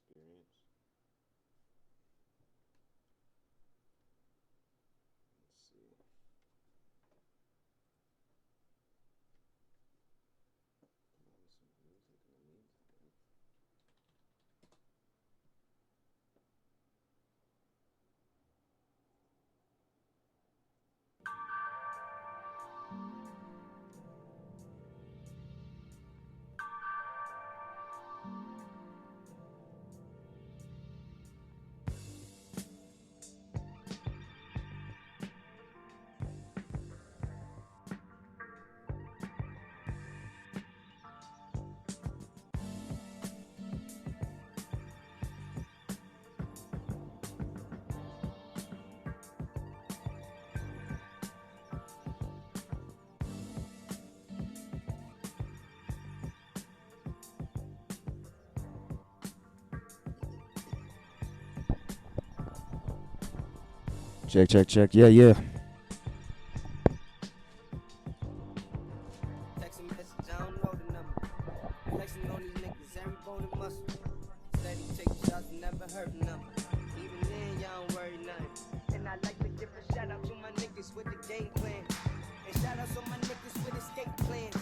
experience. Let's see. Put on some music in the meantime. Check, check, check. Yeah, yeah. Text message, I don't know the number. Flexing on these niggas, every bone and muscle. Steady taking shots, never hurting them. Even then, y'all don't worry nothing. And I like to give a shout out to my niggas with the game plan. And shout out to my niggas with escape plans.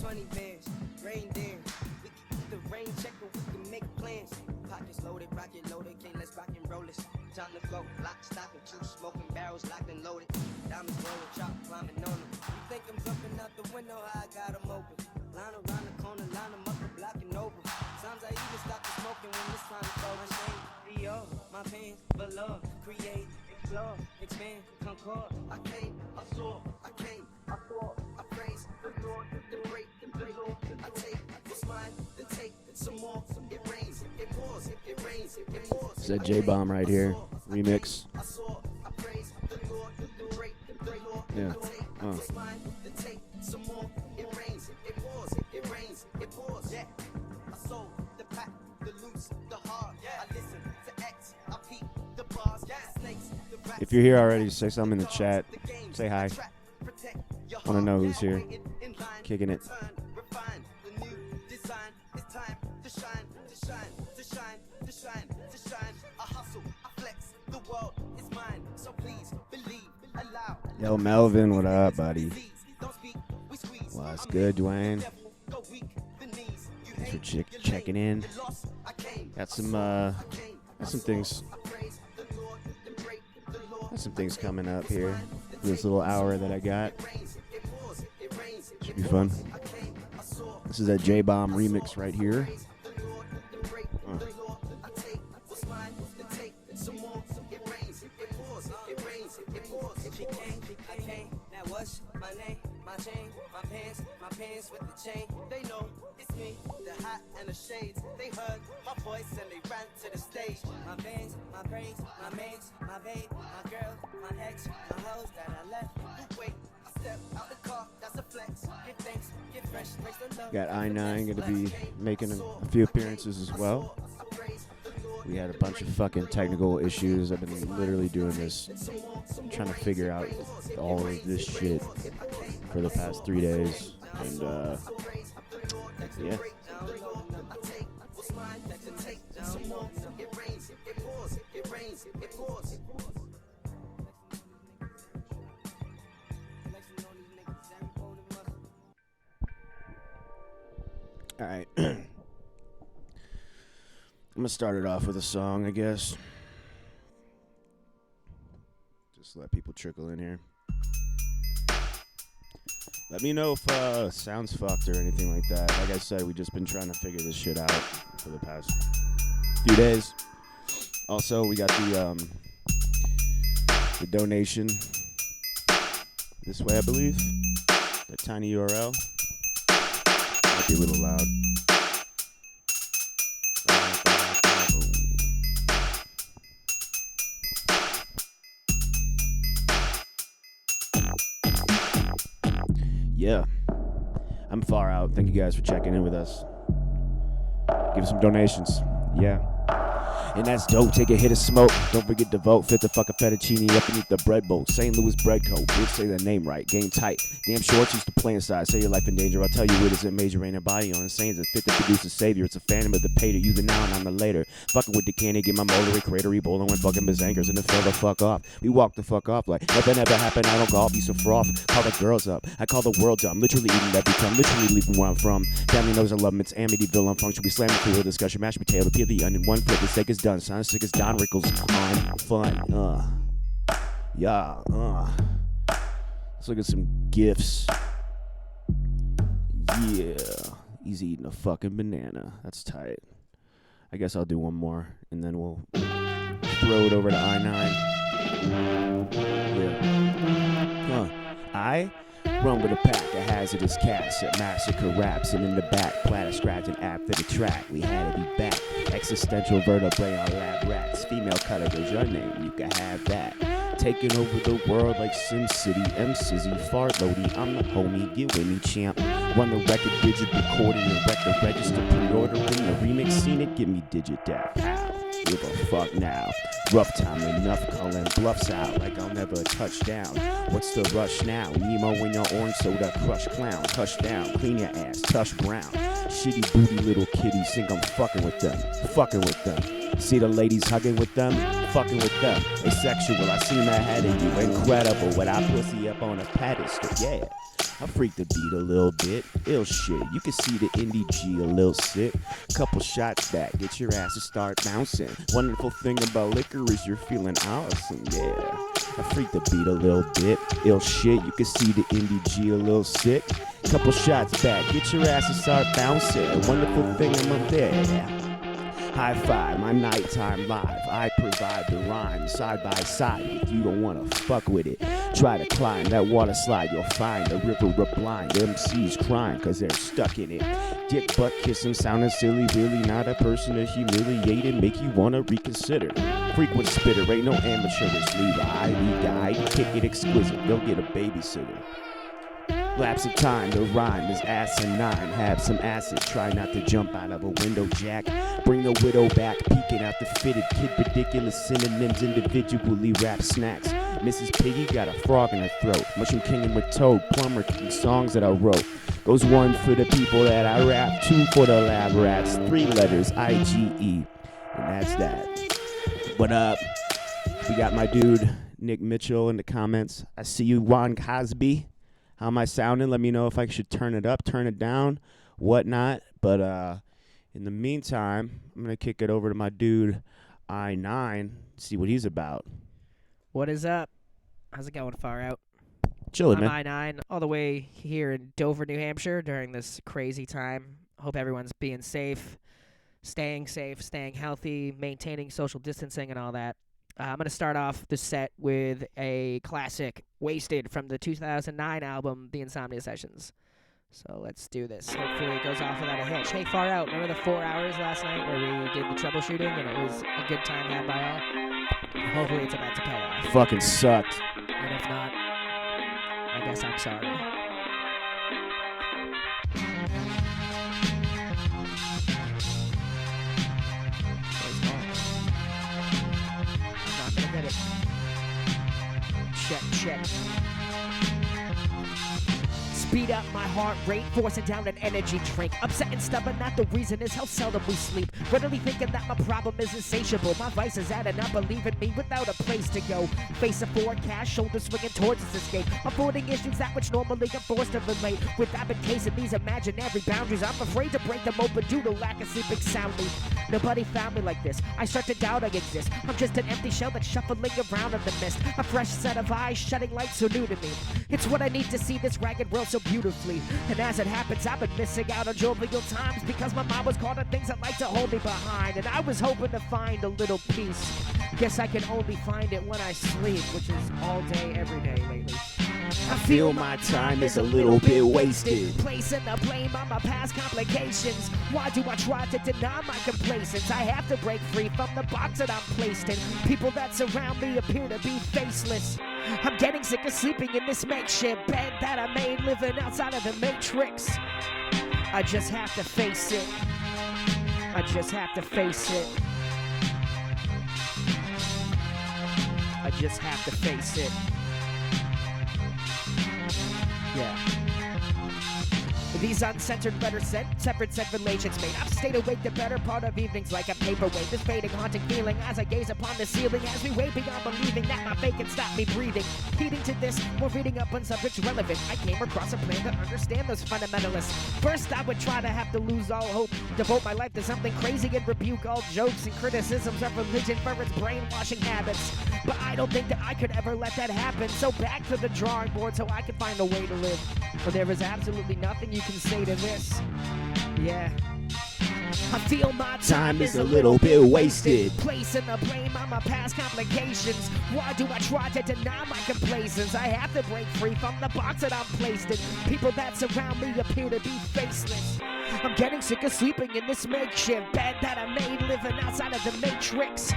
20 bands, rain there. We can keep the rain check, but we can make plans. Pockets loaded, rocket loaded, can't let's rock and roll this. Time to go, lock, stock, and two smoking barrels locked and loaded. Diamonds blowing, chop, climbing on them. You think I'm jumping out the window, I got them open. Line around the corner, line them up and blocking over. Sometimes I even stop the smoking when it's time to go. My shame, Dior, my pants, below. Create, explore, expand, concord. I came, I saw, I came, I thought, I praise the Lord, the break, the Lord. I take what's mine, then take some more. It rains, it pours, it rains, it pours. It's that J-Bomb right here. Remix. Yeah. If you're here already, say something in the chat. Say hi. Want to know who's here. Kicking it. Yo, Melvin, what up, buddy? What's good, Dwayne? Thanks for checking in. Got some things. Got some things coming up here. This little hour that I got. Should be fun. This is that J-Bomb remix right here. My chain, my pants with the chain. They know it's me, the hat and the shades. They heard my voice and they ran to the stage. My bands, my brains, my mains, my babe, my girl, my ex, my hoes that I left. You wait, I step out the car, that's a flex. Give thanks, give fresh, raise the love. Got Eyenine gonna be making a few appearances as well. We had a bunch of fucking technical issues. I've been literally doing this, trying to figure out all of this shit for the past 3 days. And, yeah. All right. I'm going to start it off with a song, I guess. Just let people trickle in here. Let me know if sound's fucked or anything like that. Like I said, we've just been trying to figure this shit out for the past few days. Also, we got the donation this way, I believe. That tiny URL. Might be a little loud. Yeah, I'm Farout. Thank you guys for checking in with us. Give some donations. Yeah. And that's dope, take a hit of smoke. Don't forget to vote, fit the fucking fettuccine up beneath the bread bowl. St. Louis bread coat, bitch, say the name right. Game tight, damn shorts used to play inside. Say your life in danger, I'll tell you it isn't major. Ain't a body on insane, it's fit to produce a savior. It's a phantom of the pay to you the now and I'm the later. Fucking with the candy, get my motory, cratery, bowling with fucking bazangers and then fill the fuck off. We walk the fuck off like nothing ever happened. I don't call piece of froth. Call the girls up, I call the world dumb. Literally eating every time, literally leaving where I'm from. Family knows I love 'em, it's Amityville, I'm function. We slam the cool discussion, mash potato, peel the onion, one flip, the steak is done. Sound sick as Don Rickles on fun. Yeah, Let's look at some gifts. Yeah, he's eating a fucking banana. That's tight. I guess I'll do one more, and then we'll throw it over to Eyenine. Yeah. I run with a pack of hazardous cats that massacre raps, and in the back, platter scratching after the track. We had to be back. Existential vertebrae on lab rats. Female cutter is your name, you can have that. Taking over the world like SimCity, M-Sizzy, Fartlody, I'm the homie, get with me, champ. Run the record, digit recording, and wreck the register, pre-ordering the remix, seen it, give me digit that. Pow, give a fuck now. Rough time enough, calling bluffs out like I'll never touch down. What's the rush now? Nemo in your orange soda, crush clown. Touchdown, clean your ass, touch ground. Shitty booty little kitties think I'm fucking with them. See the ladies hugging with them, fucking with them. Asexual, I seen that head of you. Incredible, what I pussy up on a pedestal, yeah. I freak the beat a little bit, ill shit. You can see the indie G a little sick. Couple shots back, get your ass to start bouncing. Wonderful thing about liquor is you're feeling awesome, yeah. I freak the beat a little bit, ill shit. You can see the indie G a little sick. Couple shots back, get your ass to start bouncing. Wonderful thing I'm up there. High five, my nighttime live. I provide the rhyme side by side. If you don't wanna fuck with it, try to climb that water slide. You'll find a river of blind MCs crying cause they're stuck in it. Dick butt kissing, sounding silly, really not a person to humiliate and make you wanna reconsider. Frequent spitter, ain't no amateurish. Leave a ID guide, kick it exquisite. Go get a babysitter. Lapse of time, the rhyme is asinine. Have some acid, try not to jump out of a window, Jack. Bring the widow back, peeking out the fitted kid. Ridiculous synonyms, individually wrap snacks. Mrs. Piggy got a frog in her throat. Mushroom King and Toad, Plumber King, songs that I wrote. Goes one for the people that I rap, two for the lab rats, 3 letters, I-G-E. And that's that. What up? We got my dude, Nick Mitchell, in the comments. I see you, Juan Cosby. How am I sounding? Let me know if I should turn it up, turn it down, whatnot. But in the meantime, I'm going to kick it over to my dude, Eyenine, see what he's about. What is up? How's it going, Farout? Chilling, I'm man. Eyenine, all the way here in Dover, New Hampshire during this crazy time. Hope everyone's being safe, staying healthy, maintaining social distancing and all that. I'm going to start off the set with a classic, Wasted, from the 2009 album, The Insomnia Sessions. So let's do this. Hopefully it goes off without a hitch. Hey, Far Out, remember the 4 hours last night where we did the troubleshooting and it was a good time had by all? Hopefully it's about to pay off. Fucking sucked. And if not, I guess I'm sorry. I'm not gonna get it. Check. Speed up my heart rate, forcing down an energy drink. Upset and stubborn, not the reason is how seldom we sleep. Readily thinking that my problem is insatiable. My vice is adding up, believe in me without a place to go. Face a forecast, shoulders swinging towards this escape. Avoiding issues that which normally I'm forced to relate. With avid case in these imaginary boundaries, I'm afraid to break them open due to lack of sleeping soundly. Nobody found me like this. I start to doubt I exist. I'm just an empty shell that's shuffling around in the mist. A fresh set of eyes, shedding light so new to me. It's what I need to see this ragged world so beautifully. And as it happens, I've been missing out on jovial times because my mind was caught on things that like to hold me behind. And I was hoping to find a little peace. Guess I can only find it when I sleep, which is all day, every day lately. I feel my time is a little bit wasted. Placing the blame on my past complications. Why do I try to deny my complacence? I have to break free from the box that I'm placed in. People that surround me appear to be faceless. I'm getting sick of sleeping in this makeshift bed that I made, living outside of the matrix. I just have to face it. just have to face it. Yeah. These uncensored letters sent, separate set relations made. I've stayed awake the better part of evenings like a paperweight. This fading, haunting feeling as I gaze upon the ceiling. As we wait beyond believing that my fate can stop me breathing. Heeding to this, while reading up on subjects relevant, I came across a plan to understand those fundamentalists. First, I would try to have to lose all hope, devote my life to something crazy and rebuke all jokes and criticisms of religion for its brainwashing habits. But I don't think that I could ever let that happen. So back to the drawing board so I can find a way to live. But there is absolutely nothing you can say to this. Yeah. I feel my time is a little bit wasted, placing the blame on my past complications. Why do I try to deny my complacence? I have to break free from the box that I'm placed in. People that surround me appear to be faceless. I'm getting sick of sleeping in this makeshift bed that I made, living outside of the matrix.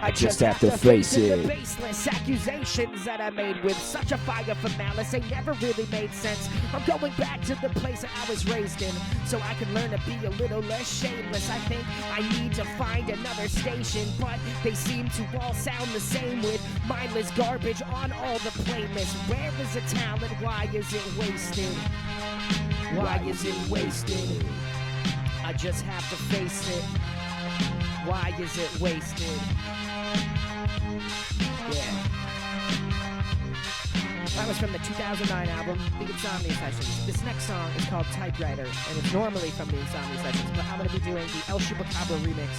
I just have to face it. The baseless accusations that I made with such a fire for malice, they never really made sense. I'm going back to the place that I was raised in, so I can learn to be a little less shameless. I think I need to find another station, but they seem to all sound the same with mindless garbage on all the playlists. Where is the talent? Why is it wasted? Why is it wasted? I just have to face it. Why is it wasted? Yeah. That was from the 2009 album, The Insomnia Sessions. This next song is called Typewriter, and it's normally from The Insomnia Sessions, but I'm going to be doing the El Chupacabra remix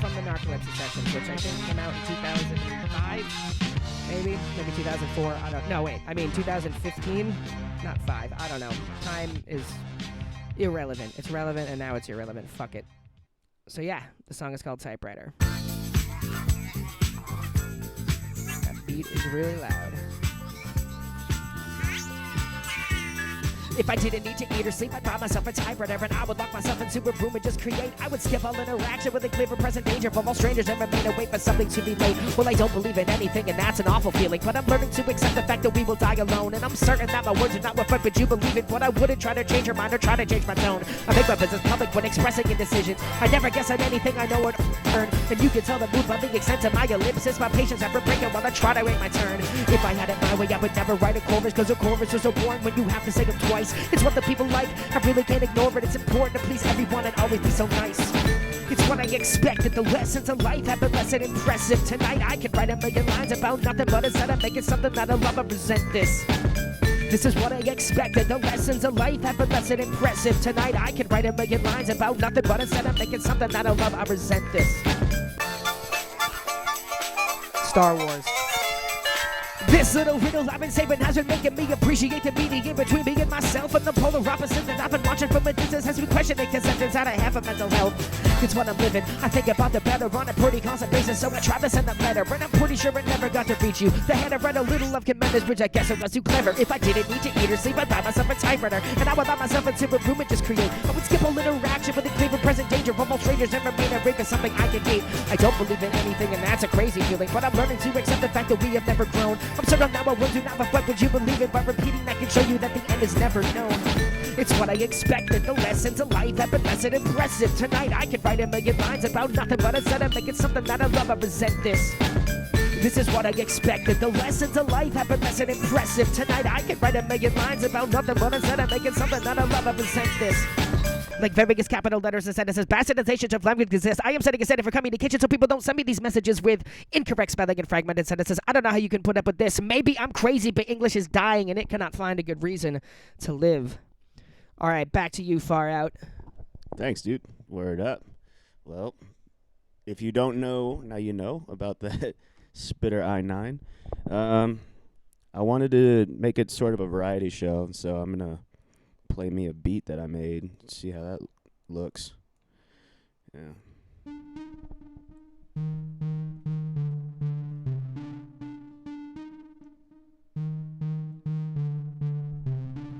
from the Narcolepsy Sessions, which I think came out in 2005, maybe 2004, I don't know. Wait, I mean 2015, not 5, I don't know. Time is irrelevant. It's relevant, and now it's irrelevant. Fuck it. So yeah, the song is called Typewriter. That beat is really loud. If I didn't need to eat or sleep, I'd buy myself a typewriter and I would lock myself into a room and just create. I would skip all interaction with a clear and present danger from all strangers and remain await for something to be late. Well, I don't believe in anything and that's an awful feeling, but I'm learning to accept the fact that we will die alone. And I'm certain that my words are not what but you believe it, but I wouldn't try to change your mind or try to change my tone. I make my business public when expressing indecisions. I never guess at anything I know or earn, and you can tell the mood by the extent of my ellipsis. My patience ever breaking while I try to wait my turn. If I had it my way, I would never write a chorus, cause a chorus is so boring when you have to say them twice. It's what the people like, I really can't ignore it. It's important to please everyone and always be so nice. It's what I expected, the lessons of life have been less than impressive. Tonight I could write a million lines about nothing, but instead of making something that I love, I present this. This is what I expected, the lessons of life have been less than impressive. Tonight I could write a million lines about nothing, but instead of making something that I love, I resent this. Star Wars. This little riddle I've been saving has been making me appreciate the meaning in between me and myself, and the polar opposite that I've been watching from a distance has been questioning conceptions out of half of mental health. It's what I'm living. I think about the better on a pretty constant basis, so I tried to send a letter, and I'm pretty sure it never got to reach you. The head I read a little of Commenders, which I guess it was too clever. If I didn't need to eat or sleep, I'd buy myself a typewriter, and I would lock myself into a room and just create. I would skip all interaction with the clear and present danger from all strangers and remain a ring for something I can hate. I don't believe in anything, and that's a crazy feeling, but I'm learning to accept the fact that we have never grown. I'm certain now I will do not reflect what you believe in, but repeating that can show you that the end is never known. It's what I expected, the lessons of life have been less than impressive. Tonight I could write a million lines about nothing, but instead of making something that I love, I resent this. This is what I expected, the lessons of life have been less than impressive. Tonight I could write a million lines about nothing, but instead of making something that I love, I resent this. Like various capital letters and sentences, bastardizations of language exist. I am setting a standard for communication so people don't send me these messages with incorrect spelling and fragmented sentences. I don't know how you can put up with this. Maybe I'm crazy, but English is dying and it cannot find a good reason to live. All right, back to you, Farout. Thanks, dude. Word up. Well, if you don't know, now you know about that Spitter Eyenine. I wanted to make it sort of a variety show, so I'm going to play me a beat that I made. See how that looks. Yeah.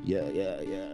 Yeah.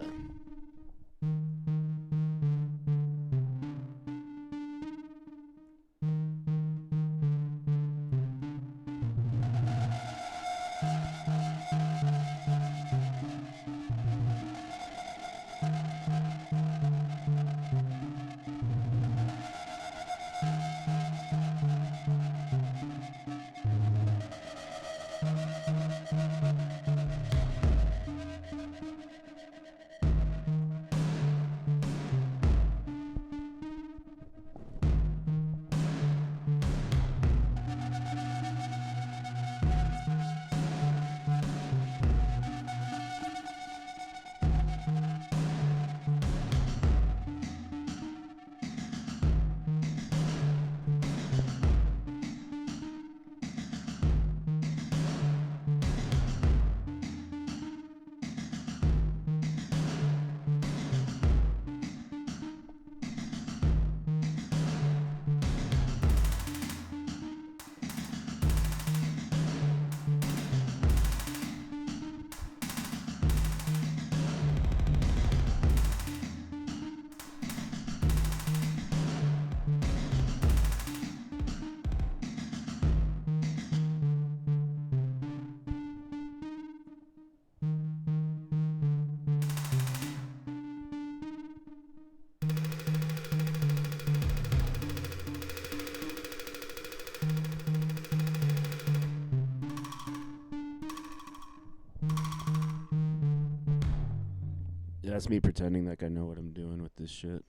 That's me pretending like I know what I'm doing with this shit.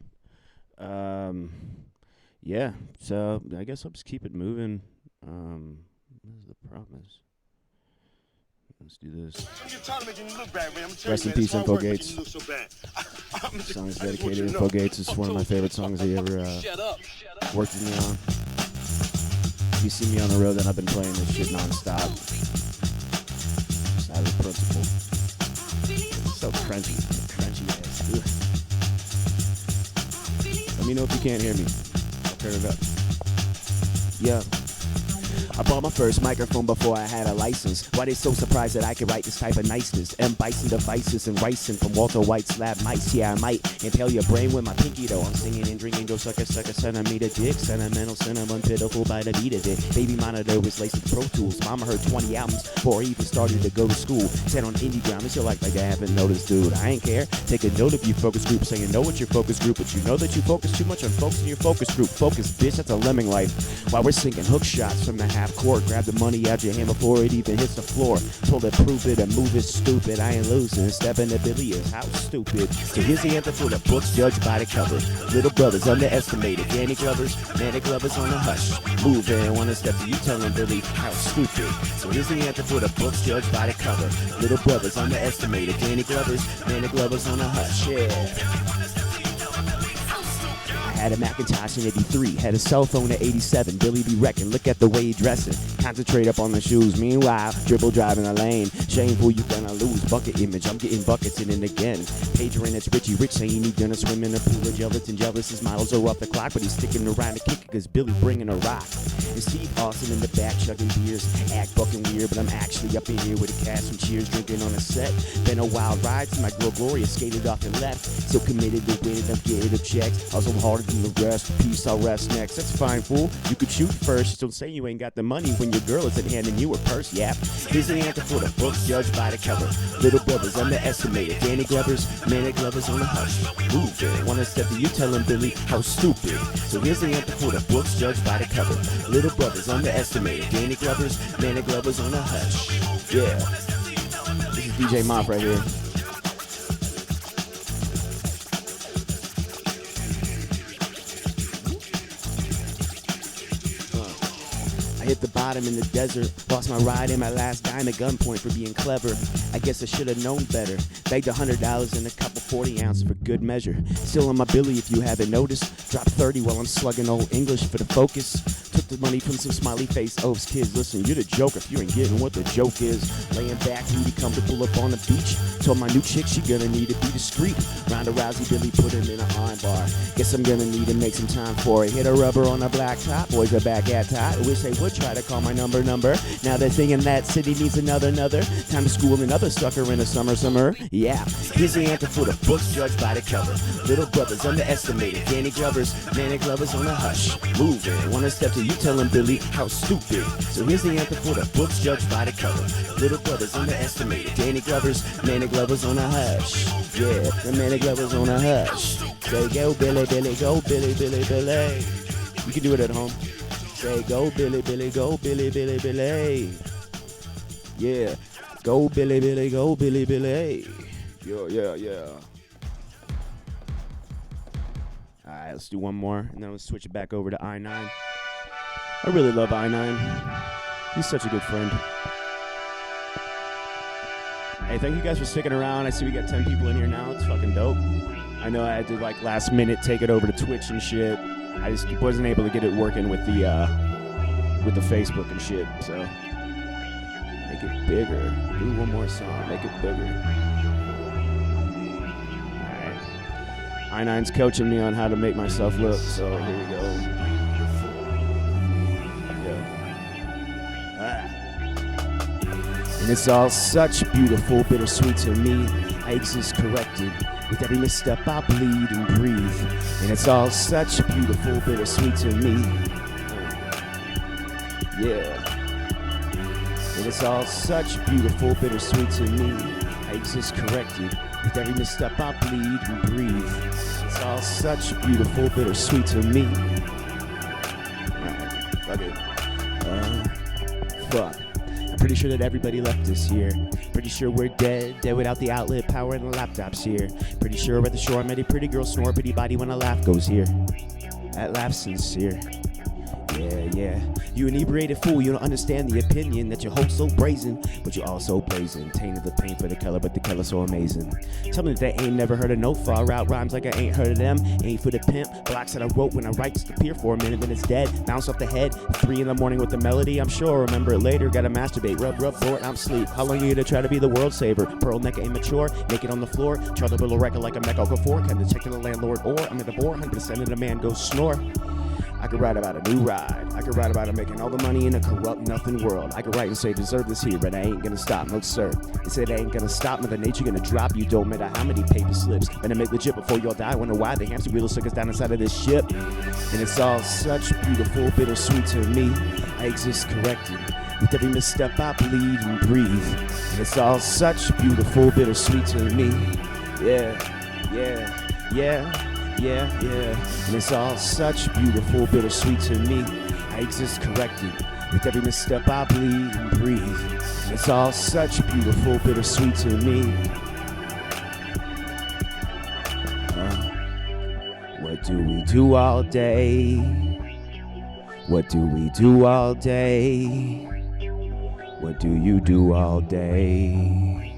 Yeah, so I guess I'll just keep it moving. What is the promise? Let's do this. Rest in peace, Info Gates. This song is dedicated to Info Gates. It's one of my favorite songs he ever worked with me on. If you see me on the road, then I've been playing this shit non-stop. Just out of principle. It's so crunchy ass. Ugh. Let me know if you can't hear me. I'll turn it up. Yeah. I bought my first microphone before I had a license. Why they so surprised that I could write this type of niceness? Bison devices and ricin from Walter White's lab mice. Yeah, I might impale your brain with my pinky though. I'm singing and drinking, go suck a centimeter dick. Sentimental, cinnamon, pitiful by the beat of it. Baby monitor was laced with Pro Tools. Mama heard 20 albums before I even started to go to school. Said on indie ground, it's your like I haven't noticed, dude. I ain't care. Take a note of your focus group, saying know what your focus group, but you know that you focus too much on folks in your focus group. Focus, bitch, that's a lemming life. While we're sinking hook shots from the half court, grab the money out your hand before it even hits the floor. Pull it, prove it, and move it stupid. I ain't losing. Step in the Billy is how stupid. So here's the anthem for the books judged by the cover. Little brothers underestimated. Danny Glovers, manic lovers on the hush. Moving, wanna step to you telling Billy how stupid. So here's the anthem for the books judged by the cover. Little brothers underestimated. Danny Glovers, manic lovers on the hush. Yeah. Had a Macintosh in 83, had a cell phone at 87. Billy be wrecking, look at the way he dressing. Concentrate up on the shoes, meanwhile, dribble driving a lane. Shameful, you gonna lose. Bucket image, I'm getting buckets in and again. Pager and it's Richie Rich saying he gonna swim in a pool of gelatin. Jealous, his models are off the clock, but he's sticking around to kick it cause Billy bringing a rock. And Steve Austin in the back chugging beers. Act fucking weird, but I'm actually up in here with a cast from Cheers drinking on a set. Been a wild ride till my girl Gloria skated off and left. So committed to winning, I'm getting up checks. Hustle harder than the rest. Peace, I'll rest next. That's fine, fool. You could shoot first. Just don't say you ain't got the money when your girl isn't handing you a purse. Yap. Here's the anthem for the books judged by the cover. Little brothers underestimated. Danny Glovers, manic lovers on the hush. Moving. Wanna step to you telling Billy how stupid. So here's the anthem for the books judged by the cover. Little brothers underestimated. Danny Glovers, manic lovers on the hush. Yeah. This is DJ Mop right here. I hit the bottom in the desert, lost my ride in my last dime at gunpoint for being clever. I guess I should have known better. Begged $100 and a couple 40 ounces for good measure. Still on my Billy if you haven't noticed. Dropped 30 while I'm slugging old English for the focus. Took the money from some smiley face oafs. Kids, listen, you're the joke if you ain't getting what the joke is. Laying back, really comfortable up on the beach. Told my new chick she gonna need to be discreet. Ronda Rousey, Billy put him in a arm bar. Guess I'm gonna need to make some time for it. Hit a rubber on a black top. Boys are back at top. Wish they would try to call my number. Now they're singing that city needs another. Time to school another sucker in the summer. Yeah, here's the anthem for the books judged by the cover. Little brothers underestimated. Danny Glovers, manic lovers on the hush. Moving, wanna step to you telling Billy how stupid. So here's the anthem for the books judged by the cover. Little brothers underestimated. Danny Glovers, manic lovers on the hush. Yeah, the manic lovers on the hush. Say go Billy, Billy, go Billy, Billy, Billy. You can do it at home. Say go Billy, Billy, go Billy, Billy, Billy. Yeah, go Billy, Billy, go Billy, Billy. Yeah. Alright, let's do one more, and then let's switch it back over to Eyenine. I really love Eyenine. He's such a good friend. Hey, thank you guys for sticking around. I see we got 10 people in here now. It's fucking dope. I know I had to, like, last minute take it over to Twitch and shit. I just wasn't able to get it working with the Facebook and shit, so make it bigger. Do one more song, make it bigger. Alright. Eyenine's coaching me on how to make myself look, so here we go. And it's all such beautiful, bittersweet to me. I exist corrected. With every misstep I bleed and breathe. And it's all such beautiful, bittersweet to me. Yeah. And it's all such beautiful, bittersweet to me. I exist corrected. With every misstep I bleed and breathe. It's all such beautiful, bittersweet to me. Alright, fuck it. Fuck. I'm pretty Pretty sure that everybody left us here. Pretty sure we're dead, dead without the outlet power and the laptops here. Pretty sure at the shore I met a pretty girl snore, pretty body when a laugh goes here. That laugh's sincere. Yeah, yeah. You inebriated fool, you don't understand the opinion that you hold so brazen, but you also brazen. Tainted the pain for the color, but the color so amazing. Tell me that they ain't never heard of no Farout rhymes like I ain't heard of them. Ain't for the pimp, blocks that I wrote when I write disappear for a minute, then it's dead. Bounce off the head, 3 in the morning with the melody, I'm sure. Remember it later, gotta masturbate, rub, bored, I'm sleep. How long you gonna try to be the world saver? Pearl neck immature, naked on the floor. Try to build a record like a mech go for. Kinda check to the landlord, or I'm at the bore, 100% of the man goes snore. I could write about a new ride. I could write about it making all the money in a corrupt nothing world. I could write and say deserve this here, but I ain't gonna stop, no sir. They said I ain't gonna stop, Mother Nature gonna drop you. Don't matter how many paper slips. Better make legit before y'all die. Wonder why the hamster wheel took us down inside of this ship. And it's all such beautiful, bittersweet to me. I exist corrected. With every misstep I bleed and breathe. And it's all such beautiful, bittersweet to me. Yeah, yeah, yeah. Yeah, yeah, and it's all such beautiful, bittersweet to me. I exist corrected. With every misstep I bleed and breathe. And it's all such beautiful, bittersweet to me. What do we do all day? What do we do all day? What do you do all day?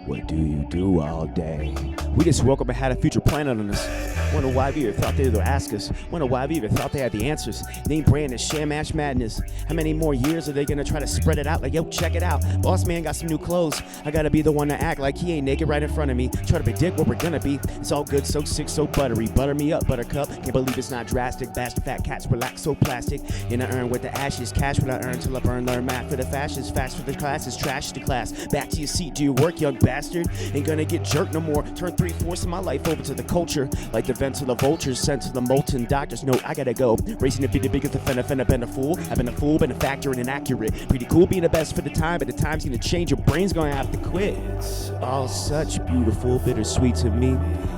What do you do all day? We just woke up and had a future planet on us. Wonder why we ever thought they would ask us. Wonder why we ever thought they had the answers. Name brand is sham ash madness. How many more years are they gonna try to spread it out? Like, yo, check it out. Boss man got some new clothes. I gotta be the one to act like he ain't naked right in front of me. Try to predict what we're gonna be. It's all good, so sick, so buttery. Butter me up, buttercup. Can't believe it's not drastic. Bastard fat cats relax, so plastic. In I earn with the ashes. Cash what I earn till I burn. Learn math for the fashions. Fast for the classes. Trash the class. Back to your seat. Do your work, young bastard. Ain't gonna get jerked no more. Turn 3/4 of my life over to the culture. Like the vent to the vultures. Sent to the molten doctors. No, I gotta go. Racing to be the biggest offender. Been a fool. I've been a fool, been a factor and inaccurate. Pretty cool being the best for the time, but the time's gonna change. Your brain's gonna have to quit. It's all such beautiful, bittersweet to me.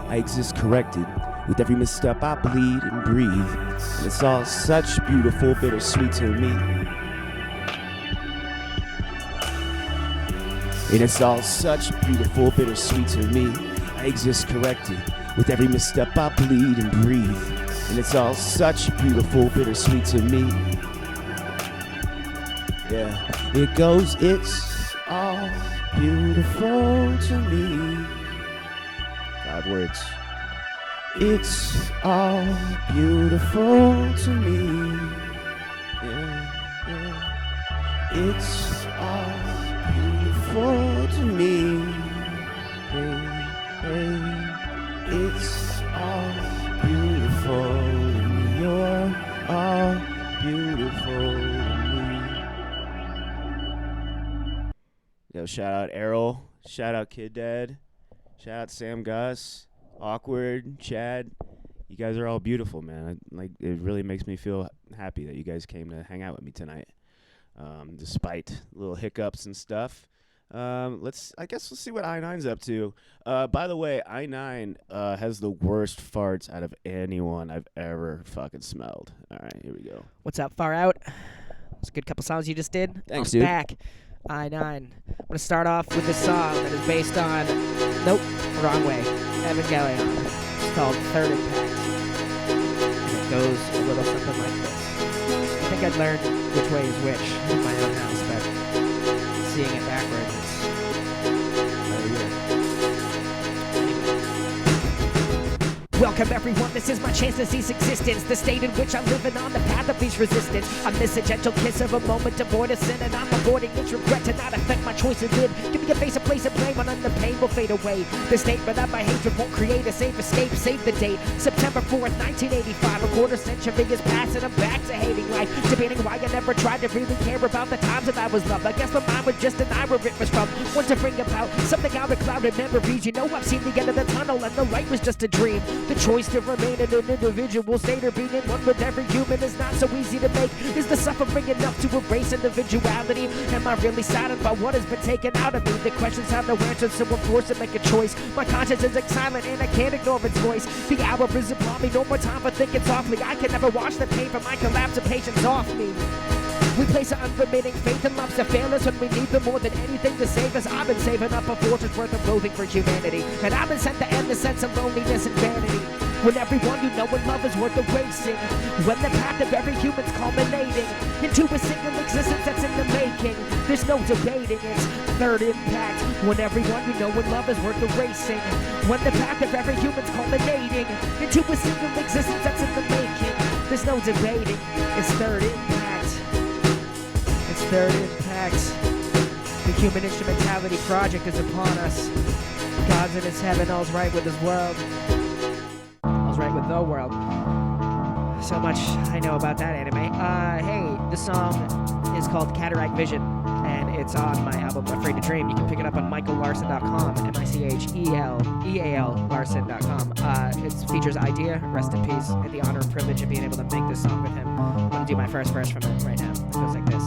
I exist corrected. With every misstep I bleed and breathe. And it's all such beautiful, bittersweet to me. And it's all such beautiful, bittersweet to me. I exist corrected. With every misstep I bleed and breathe. And it's all such beautiful, bittersweet to me. Yeah, it goes, it's all beautiful to me. 5 words. It's all beautiful to me. Yeah, yeah. It's all beautiful to me. Hey, hey. It's all beautiful to me. You're all beautiful to me. Yo, shout out Errol. Shout out Kid Dad. Shout out Sam Gus. Awkward. Chad. You guys are all beautiful, man. It really makes me feel happy that you guys came to hang out with me tonight. Despite little hiccups and stuff. Let's see what Eyenine's up to. By the way, Eyenine has the worst farts out of anyone I've ever fucking smelled. All right, here we go. What's up, Farout? It's a good couple songs you just did. Thanks, I'm dude. back. Eyenine. I'm going to start off with this song that is based on, nope, wrong way, Evangelion. It's called Third Impact. And it goes a little something like this. I think I'd learned which way is which in my own house, but seeing it backwards, it's very weird. Welcome everyone, this is my chance to cease existence. The state in which I'm living on the path of least resistance. I miss a gentle kiss of a moment to avoid a sin, and I'm avoiding its regret to not affect my choice of good. Give me a face, a place, and blame, and then the pain will fade away. The statement that my hatred won't create a safe escape. Save the date, September 4th, 1985. A quarter century is past and I'm back to hating life. Debating why I never tried to really care about the times that I was loved. I guess my mind would just deny where it was from. Want to bring about something out of clouded memories. You know I've seen the end of the tunnel and the light was just a dream. The choice to remain in an individual state or being in one with every human is not so easy to make. Is the suffering enough to erase individuality? Am I really saddened by what has been taken out of me? The questions have no answers, so I'm forced to make a choice. My conscience is silent and I can't ignore its voice. The hour is upon me, no more time for thinking softly. I can never wash the pain from my collapse of patience off me. We place our unremitting faith in loves to fail us when we need them more than anything to save us. I've been saving up a fortune's worth of loathing for humanity, and I've been sent to end the sense of loneliness and vanity. When everyone you know and love is worth erasing, when the path of every human's culminating into a single existence that's in the making, there's no debating its third impact. When everyone you know and love is worth erasing, when the path of every human's culminating into a single existence that's in the making, there's no debating its third impact. Its third impact. The Human Instrumentality Project is upon us. God's in his heaven, all's right with his world. All's right with the world. So much I know about that anime. Hey, the song is called Cataract Vision, and it's on my album Afraid to Dream. You can pick it up on michaellarson.com, MICHELEAL Larson.com. It features Idea, rest in peace, and the honor and privilege of being able to make this song with him. I'm going to do my first verse from it right now. It goes like this.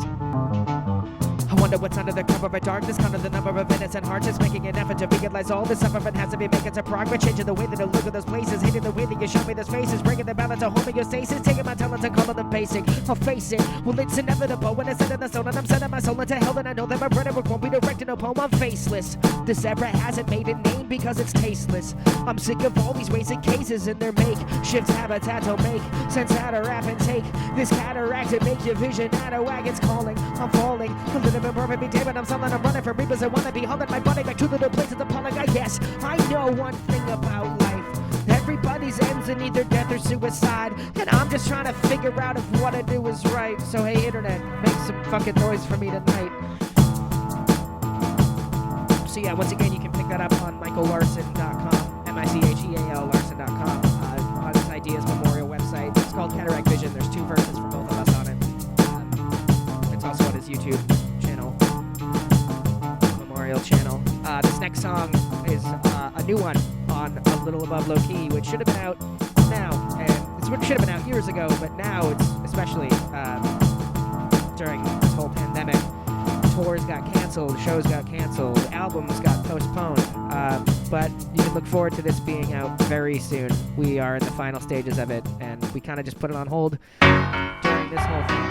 I wonder what's under the cover of darkness, counting the number of innocent hearts, just making an effort to realize all this suffering has to be making some progress, changing the way that I look at those places, hating the way that you show me those faces, bringing the balance to homeostasis, taking my talents and calling them basic. I'll face it, well it's inevitable when I set in the soul and I'm setting my soul into hell, and I know that my rhetoric won't be directed no poem. I'm faceless. This era hasn't made a name because it's tasteless. I'm sick of all these racing cases in their makeshifts habitats will make sense how to rap and take this cataract and make your vision out of whack. It's calling, I'm falling, I'm living every day, but I'm selling, I'm running for reapers. I wanna be hauling my body back to little places appalling. I guess I know one thing about life. Everybody's ends in either death or suicide, and I'm just trying to figure out if what I do is right. So hey internet, make some fucking noise for me tonight. So yeah, once again, you can pick that up on michaellarson.com, MICHEAL Larson.com, on this Ideas Memorial website. It's called Cataract Vision. There's 2 verses for both of us on it. It's also on his YouTube channel, Memorial channel. This next song is a new one on A Little Above Low Key, which should have been out now, and it should have been out years ago, but now it's especially during this whole pandemic. Tours got canceled, shows got canceled, albums got postponed, but you can look forward to this being out very soon. We are in the final stages of it, and we kind of just put it on hold during this whole thing.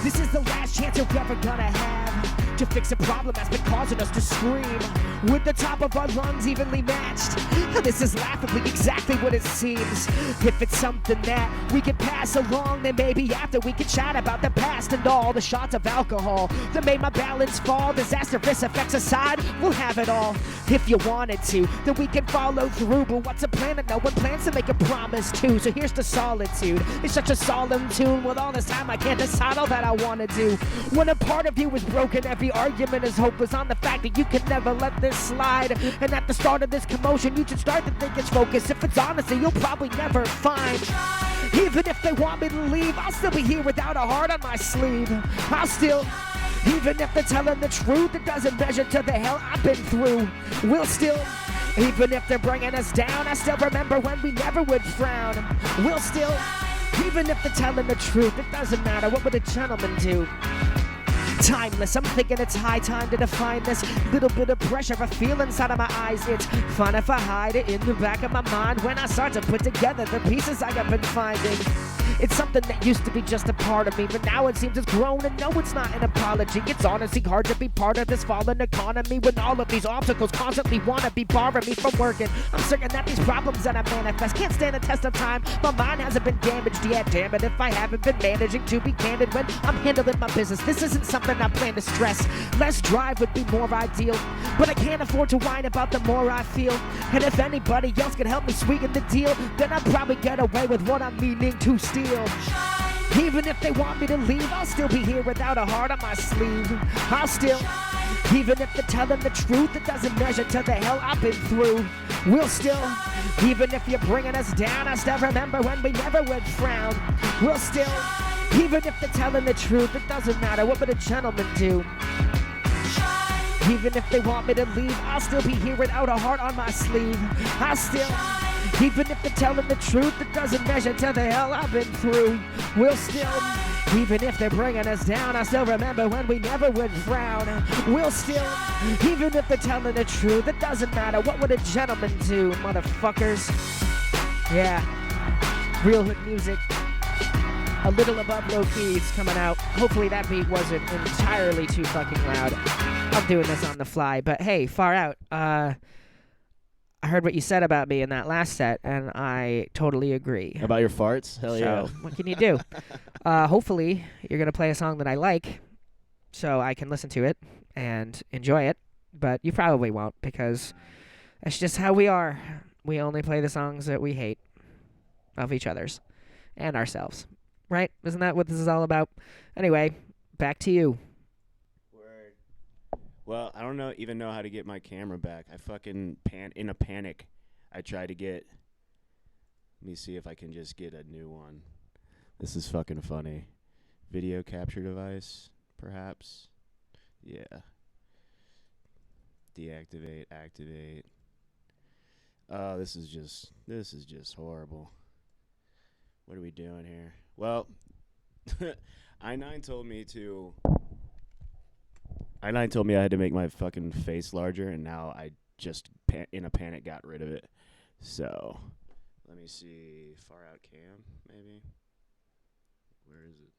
This is the last chance you're ever gonna have to fix a problem that's been causing us to scream with the top of our lungs evenly matched. This is laughably exactly what it seems. If it's something that we can pass along, then maybe after we can chat about the past and all the shots of alcohol that made my balance fall. Disastrous effects aside, we'll have it all. If you wanted to, then we can follow through. But what's a plan and no one plans to make a promise to? So here's the solitude. It's such a solemn tune. With all this time I can't decide all that I want to do. When a part of you is broken, every argument is hopeless on the fact that you can never let this slide. And at the start of this commotion, you should start to think it's focus. If it's honesty, you'll probably never find. Even if they want me to leave, I'll still be here without a heart on my sleeve. I'll still, even if they're telling the truth, it doesn't measure to the hell I've been through. We'll still, even if they're bringing us down, I still remember when we never would frown. We'll still, even if they're telling the truth, it doesn't matter. What would a gentleman do? Timeless, I'm thinking it's high time to define this little bit of pressure I feel inside of my eyes. It's fine if I hide it in the back of my mind when I start to put together the pieces I have been finding. It's something that used to be just a part of me, but now it seems it's grown, and no, it's not an apology. It's honestly hard to be part of this fallen economy when all of these obstacles constantly want to be barring me from working. I'm certain that these problems that I manifest can't stand the test of time. My mind hasn't been damaged yet, damn it if I haven't been managing to be candid when I'm handling my business. This isn't something I plan to stress. Less drive would be more ideal, but I can't afford to whine about the more I feel. And if anybody else could help me sweeten the deal, then I'd probably get away with what I'm meaning to steal. Even if they want me to leave, I'll still be here without a heart on my sleeve. I'll still, even if they're telling the truth, it doesn't measure to the hell I've been through. We'll still, even if you're bringing us down, I still remember when we never would frown. We'll still, even if they're telling the truth, it doesn't matter. What would a gentleman do? Even if they want me to leave, I'll still be here without a heart on my sleeve. I'll still, Even if they're telling the truth, it doesn't measure to the hell I've been through. We'll still, even if they're bringing us down, I still remember when we never would frown. We'll still, even if they're telling the truth, it doesn't matter. What would a gentleman do, motherfuckers? Yeah, real hood music. A little above low keys coming out. Hopefully that beat wasn't entirely too fucking loud. I'm doing this on the fly, but hey, Farout. I heard what you said about me in that last set, and I totally agree. About your farts? Hell yeah. So, what can you do? Hopefully, you're going to play a song that I like, so I can listen to it and enjoy it, but you probably won't, because that's just how we are. We only play the songs that we hate of each other's and ourselves. Right? Isn't that what this is all about? Anyway, back to you. Word. Well, I don't even know how to get my camera back. I fucking in a panic. I tried to get. Let me see if I can just get a new one. This is fucking funny. Video capture device, perhaps. Yeah. Deactivate, activate. Oh, this is just horrible. What are we doing here? Well, Eyenine told me I had to make my fucking face larger, and now I just in a panic got rid of it. So, let me see. Farout cam, maybe. Where is it?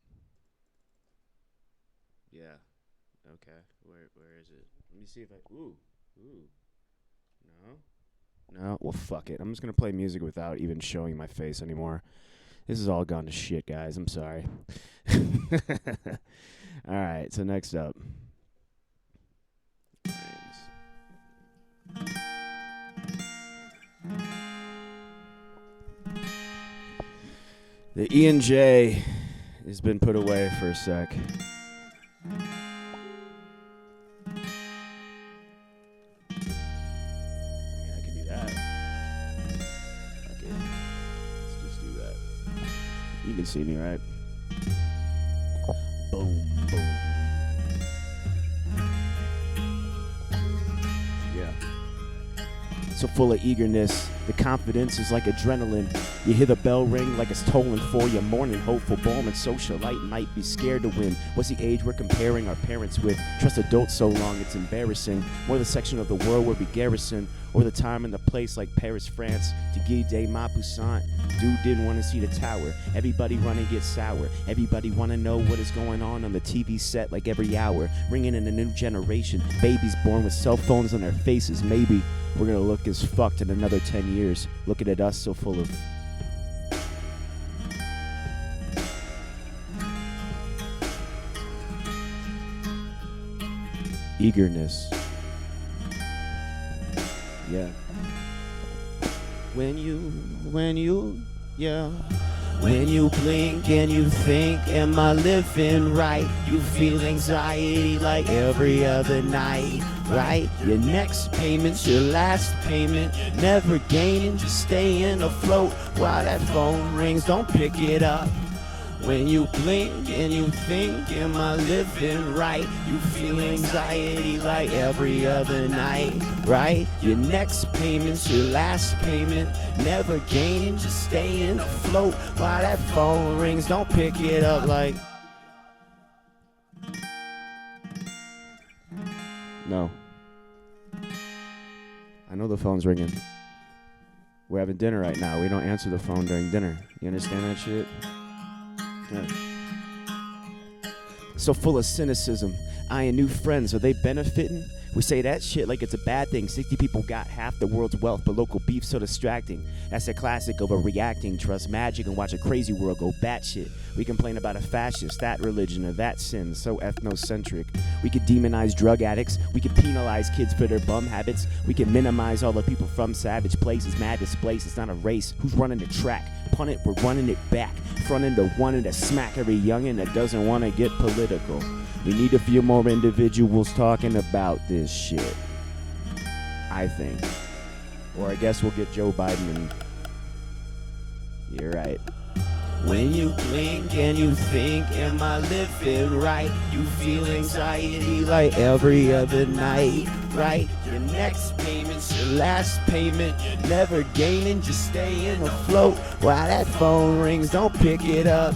Yeah. Okay. Where is it? Let me see if I. Ooh. No. Well, fuck it. I'm just gonna play music without even showing my face anymore. This has all gone to shit, guys. I'm sorry. All right, so next up. The E&J has been put away for a sec. You can see me, right? Boom, boom. Yeah. So full of eagerness, the confidence is like adrenaline. You hear the bell ring like it's tolling for your morning. Hopeful, born and socialite might be scared to win. What's the age we're comparing our parents with? Trust adults so long it's embarrassing. More the section of the world where we garrison, or the time and the place like Paris, France, to Guy de Maupassant. Dude didn't want to see the tower. Everybody run and get sour. Everybody want to know what is going on the TV set like every hour. Ringing in a new generation. Babies born with cell phones on their faces. Maybe we're going to look as fucked in another 10 years. Looking at us so full of... eagerness. Yeah. When you blink and you think, am I living right? You feel anxiety like every other night, right? Your next payment's your last payment, never gaining, just staying afloat while that phone rings, don't pick it up. When you blink and you think, am I living right? You feel anxiety like every other night, right? Your next payment's your last payment, never gaining, just staying afloat while that phone rings, don't pick it up like... No. I know the phone's ringing. We're having dinner right now. We don't answer the phone during dinner. You understand that shit? Yeah. So full of cynicism, eyeing new friends, are they benefiting? We say that shit like it's a bad thing. 60 people got half the world's wealth, but local beef so distracting. That's a classic overreacting. Trust magic and watch a crazy world go batshit. We complain about a fascist, that religion, or that sin, so ethnocentric. We could demonize drug addicts. We could penalize kids for their bum habits. We can minimize all the people from savage places. Mad displaced, it's not a race. Who's running the track? Punt it, we're running it back. Front into one and to smack every youngin' that doesn't want to get political. We need a few more individuals talking about this shit, I think. Or I guess we'll get Joe Biden and... You're right. When you blink and you think, am I living right? You feel anxiety like every other night, right? Your next payment's your last payment. You're never gaining, just staying afloat. While that phone rings, don't pick it up.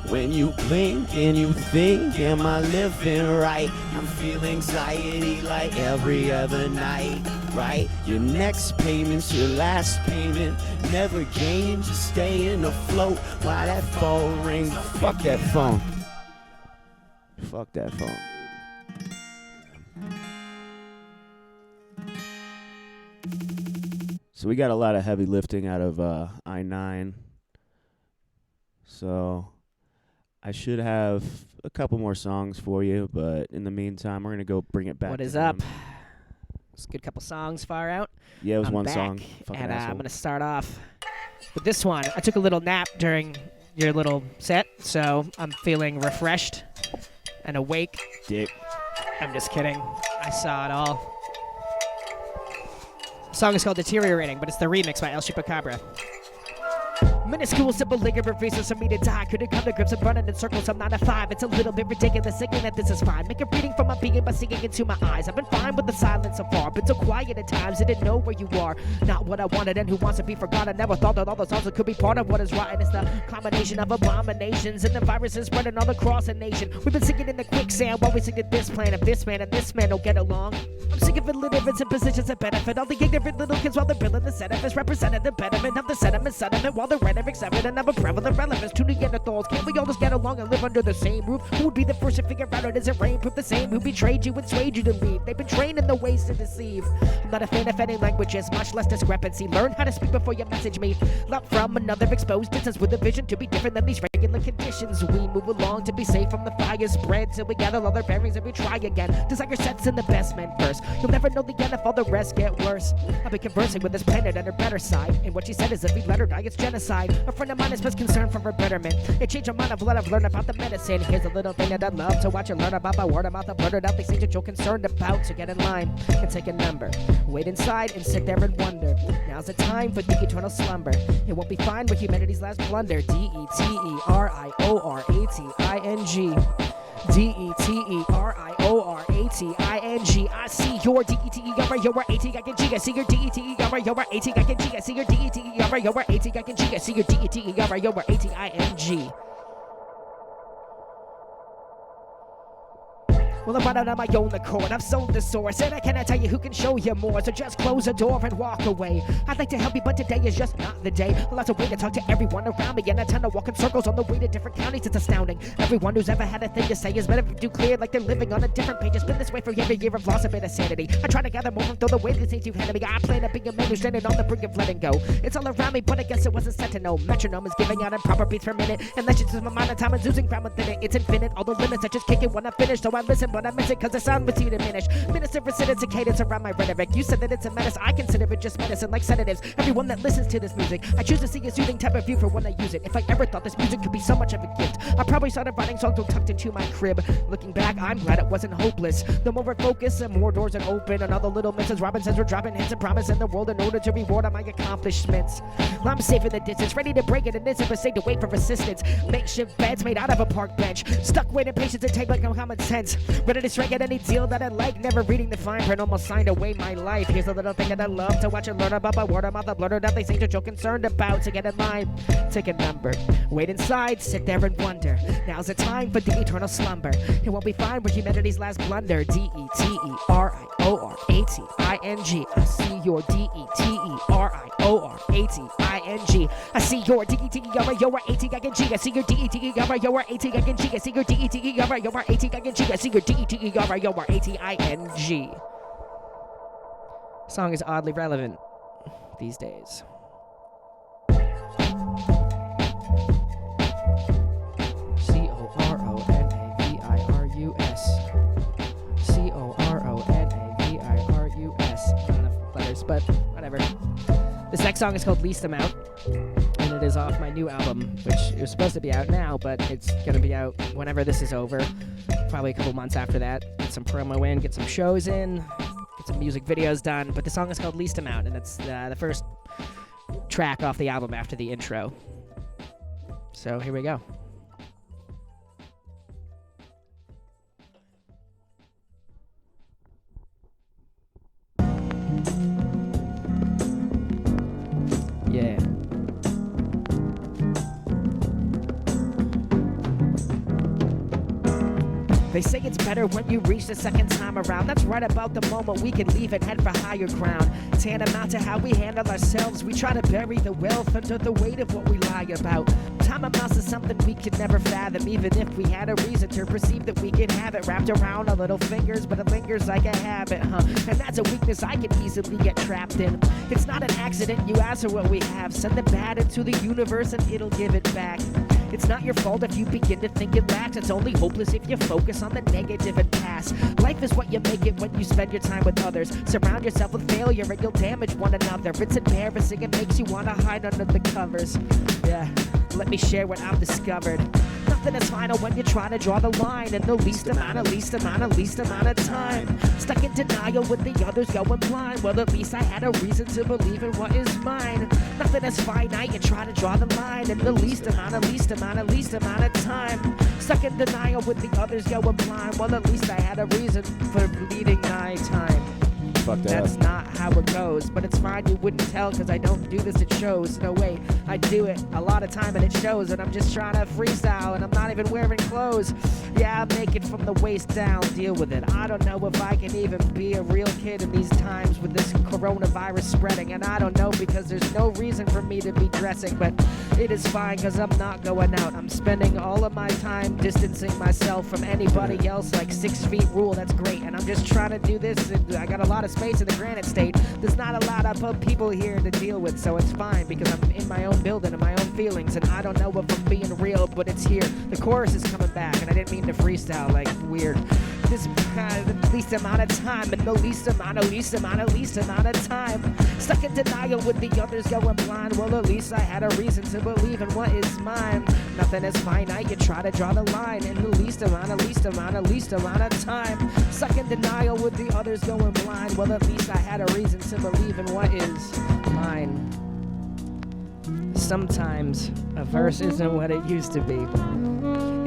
When you blink and you think, am I living right? You feel anxiety like every other night, right? Your next payment's your last payment. Never gain, just staying afloat while that phone rings. Fuck that phone. Fuck that phone. So we got a lot of heavy lifting out of Eyenine. So I should have a couple more songs for you, but in the meantime, we're going to go bring it back. What is to up? them. It's a good couple songs, Farout. Yeah, it was I'm one back, song. Fucking and I'm asshole. going to start off with this one. I took a little nap during your little set, so I'm feeling refreshed and awake. Dick. I'm just kidding. I saw it all. The song is called Deteriorating, but it's the remix by El Chupacabra. Minuscule, simple liquor reasons for me to die. Couldn't come to grips and running in circles. I'm 9 to 5. It's a little bit ridiculous thinking that this is fine. Make a reading from my being by singing into my eyes. I've been fine with the silence so far. Been so quiet at times. Didn't know where you are. Not what I wanted and who wants to be forgotten. Never thought that all the songs that could be part of what is rotten. It's the combination of abominations and the viruses spreading all across the nation. We've been singing in the quicksand while we sing to this plan. If this man and this man don't get along, I'm sick of illiterates and positions that benefit all the ignorant little kids while they're building the sediments. Representing the betterment of the sediment while the rhetoric's evident of a prevalent relevance to Neanderthals. Can't we all just get along and live under the same roof? Who would be the first to figure out it isn't rainproof? The same who betrayed you and swayed you to leave. They've been trained in the ways to deceive. I'm not a fan of any languages, much less discrepancy. Learn how to speak before you message me. Not from another exposed distance with a vision to be different than these regular conditions. We move along to be safe from the fire spread till we gather all our bearings and we try again. Desire sets in the best men first. You'll never know the end if all the rest get worse. I've been conversing with this planet on her better side, and what she said is if we let her die, it's genocide. A friend of mine is concerned for her betterment. It changed her mind of what I've learned about the medicine. Here's a little thing that I'd love to watch and learn about by word of mouth. I've blurted out these things that you're concerned about, so get in line and take a number. Wait inside and sit there and wonder. Now's the time for the eternal slumber. It won't be fine with humanity's last blunder. Deteriorating. Deteriorating. I see your Deteriorating. I see your Deteriorating. I see your Deteriorating. I see your Deteriorating. Well, I'm running on my own accord. I've sold the source, and I cannot tell you who can show you more. So just close the door and walk away. I'd like to help you, but today is just not the day. Lots of way to talk to everyone around me, and I tend to walk in circles on the way to different counties. It's astounding. Everyone who's ever had a thing to say is better do clear, like they're living on a different page. It's been this way for every year. I've lost a bit of sanity. I try to gather more from throw the way the things you've handed me. I plan to be a man who's standing on the brink of letting go. It's all around me, but I guess it wasn't set to know. Metronome is giving out improper beats per minute, and that's just my mind and time is losing ground within it. It's infinite. All the limits I just kick it when I finish. So I listen, but I miss it because the sound with you diminish. Minister residents and cadence around my rhetoric. You said that it's a menace. I consider it just medicine, like sedatives. Everyone that listens to this music, I choose to see a soothing type of view for when I use it. If I ever thought this music could be so much of a gift, I probably started writing songs tucked into my crib. Looking back, I'm glad it wasn't hopeless. The more I focus, the more doors are open, and all the little Mrs. Robinsons were dropping hints and promise in the world in order to reward all my accomplishments. I'm safe in the distance, ready to break it, and it's a mistake to wait for assistance. Makeshift beds made out of a park bench, stuck waiting patience and take like no common sense. Ready to strike at any deal that I like, never reading the fine print, almost signed away my life. Here's a little thing that I love to watch and learn about by word of mouth. I've blurted out these things that you're concerned about, so get in line, take a number. Wait inside, sit there and wonder. Now's the time for the eternal slumber. It won't be fine with humanity's last blunder. Deteriorating. I see your Deteriorating. I see your Deteriorating. I see your Deteriorating. I see your Deteriorating. I see your Deteriorating. Song is oddly relevant these days. Coronavirus. Not enough letters, but whatever. This next song is called Least Amount, and it is off my new album, which is supposed to be out now, but it's going to be out whenever this is over, probably a couple months after that. Get some promo in, get some shows in, get some music videos done, but the song is called Least Amount, and it's the first track off the album after the intro. So here we go. Yeah. They say it's better when you reach the second time around. That's right about the moment we can leave and head for higher ground. Tantamount to how we handle ourselves. We try to bury the wealth under the weight of what we lie about. Time amounts to something we could never fathom, even if we had a reason to perceive that we can have it wrapped around our little fingers, but it lingers like a habit, huh? And that's a weakness I can easily get trapped in. It's not an accident, you ask for what we have. Send the bad into the universe and it'll give it back. It's not your fault if you begin to think it lacks. It's only hopeless if you focus on the negative and pass. Life is what you make it when you spend your time with others. Surround yourself with failure and you'll damage one another. It's embarrassing, it makes you want to hide under the covers. Yeah, let me share what I've discovered. Nothing is final when you try to draw the line in the least amount of time. Stuck in denial with the others going blind. Well, at least I had a reason to believe in what is mine. Nothing is finite, you try to draw the line in the least amount of time. Stuck in denial with the others going blind. Well, at least I had a reason for bleeding my time. That's not how it goes, but it's fine, you wouldn't tell because I don't do this at shows. No way, I do it a lot of time and it shows, and I'm just trying to freestyle and I'm not even wearing clothes. Yeah, I'm naked from the waist down, deal with it. I don't know if I can even be a real kid in these times with this coronavirus spreading, and I don't know because there's no reason for me to be dressing, but it is fine because I'm not going out. I'm spending all of my time distancing myself from anybody else, like 6 feet rule. That's great, and I'm just trying to do this, and I got a lot of space in the Granite State. There's not a lot of people here to deal with, so it's fine because I'm in my own building and my own feelings, and I don't know if I'm being real, but it's here. The chorus is coming back, and I didn't mean to freestyle like weird. This the least amount of time, and the least amount of time. Stuck in denial with the others going blind. Well, at least I had a reason to believe in what is mine. Nothing is finite, you try to draw the line in the least amount of time. Stuck in denial with the others going blind. Well, at least I had a reason to believe in what is mine. Sometimes a verse isn't what it used to be.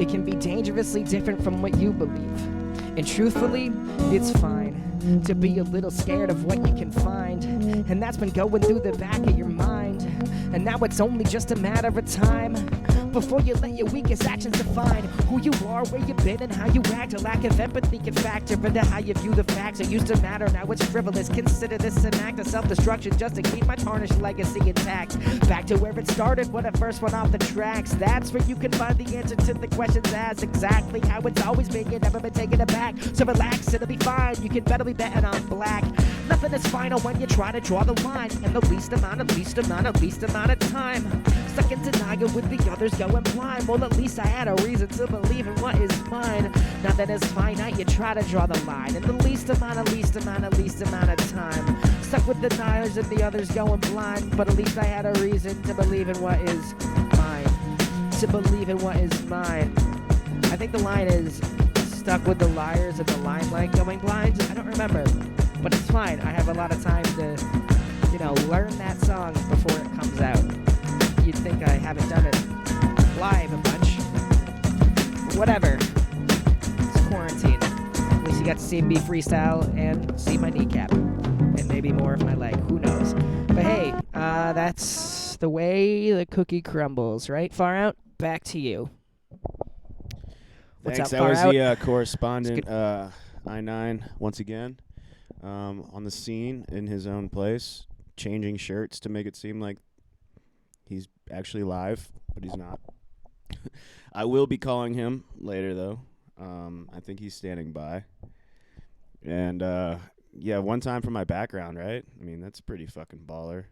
It can be dangerously different from what you believe. And truthfully, it's fine to be a little scared of what you can find. And that's been going through the back of your mind. And now it's only just a matter of time before you let your weakest actions define who you are, where you've been, and how you act. A lack of empathy can factor into how you view the facts. It used to matter, now it's frivolous. Consider this an act of self-destruction just to keep my tarnished legacy intact. Back to where it started when I first went off the tracks. That's where you can find the answer to the questions as exactly how it's always been. You've never been taken aback. So relax, it'll be fine. You can better be betting on black. Nothing is final when you try to draw the line in the least amount of time. Stuck in denial with the others going blind. Well, at least I had a reason to believe in what is mine. Nothing is finite, you try to draw the line in the least amount of time. Stuck with deniers and the others going blind. But at least I had a reason to believe in what is mine. To believe in what is mine. I think the line is stuck with the liars and the limelight going blind. I don't remember, but it's fine. I have a lot of time to, learn that song before it comes out. You'd think I haven't done it live a bunch. Whatever. It's quarantine. At least you got to see me freestyle and see my kneecap. And maybe more of my leg. Who knows? But hey, that's the way the cookie crumbles, right? Farout, back to you. Thanks. That was the correspondent, Eyenine, once again, on the scene in his own place, changing shirts to make it seem like he's actually live, but he's not. I will be calling him later, though. I think he's standing by. And, yeah, one time for my background, right? I mean, that's pretty fucking baller.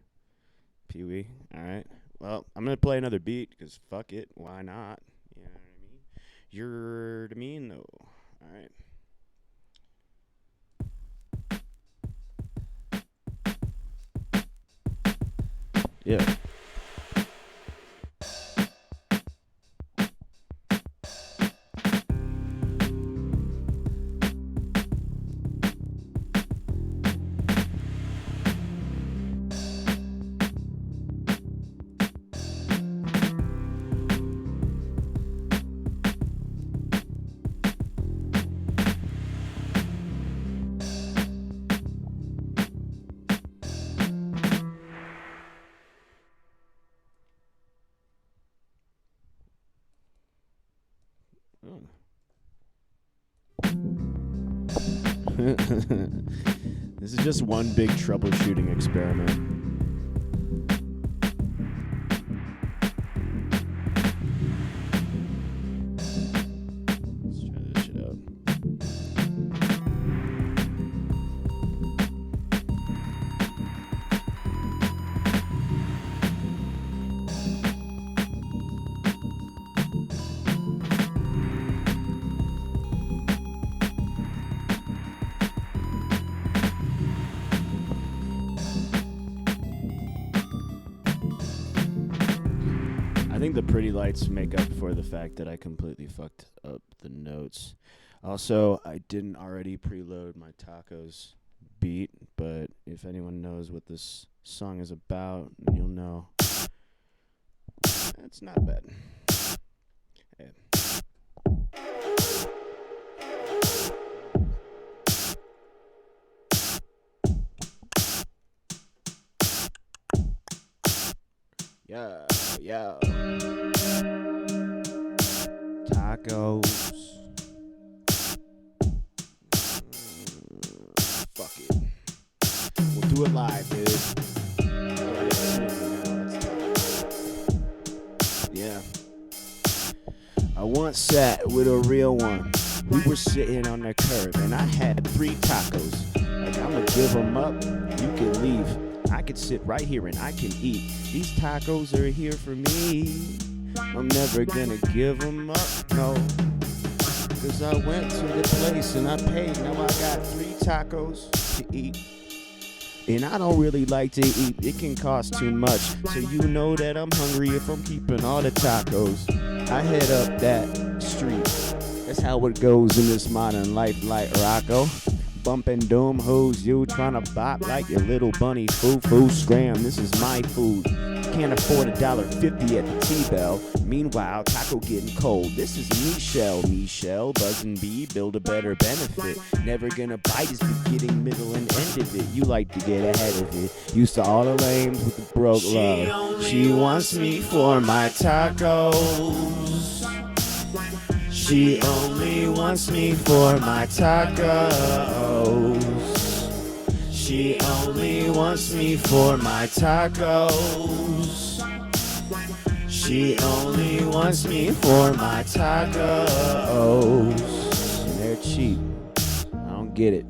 Pee-wee. All right. Well, I'm going to play another beat because fuck it. Why not? You know what I mean? You're to me? No. All right. Yeah. This is just one big troubleshooting experiment. Let's try this shit out. I think the pretty lights make up for the fact that I completely fucked up the notes. Also, I didn't already preload my tacos beat, but if anyone knows what this song is about, you'll know. It's not bad. Hey. Yeah. Tacos. Fuck it. We'll do it live, dude. Yeah. I once sat with a real one. We were sitting on the curb, and I had 3 tacos. Like, I'ma give them up, you can leave. I could sit right here and I can eat. These tacos are here for me. I'm never gonna give them up, no. Cause I went to the place and I paid. Now I got 3 tacos to eat. And I don't really like to eat. It can cost too much. So you know that I'm hungry if I'm keeping all the tacos. I head up that street. That's how it goes in this modern life like Rocco. Bumping doom hoes, you tryna bop like your little bunny foo-foo. Scram, this is my food. Can't afford $1.50 at the T-Bell. Meanwhile, taco getting cold. This is Michelle, buzzing bee, build a better benefit. Never gonna bite is beginning, middle, and end of it. You like to get ahead of it. Used to all the lames with the broke love. She wants me for my tacos. She only wants me for my tacos. She only wants me for my tacos. She only wants me for my tacos. And they're cheap. I don't get it.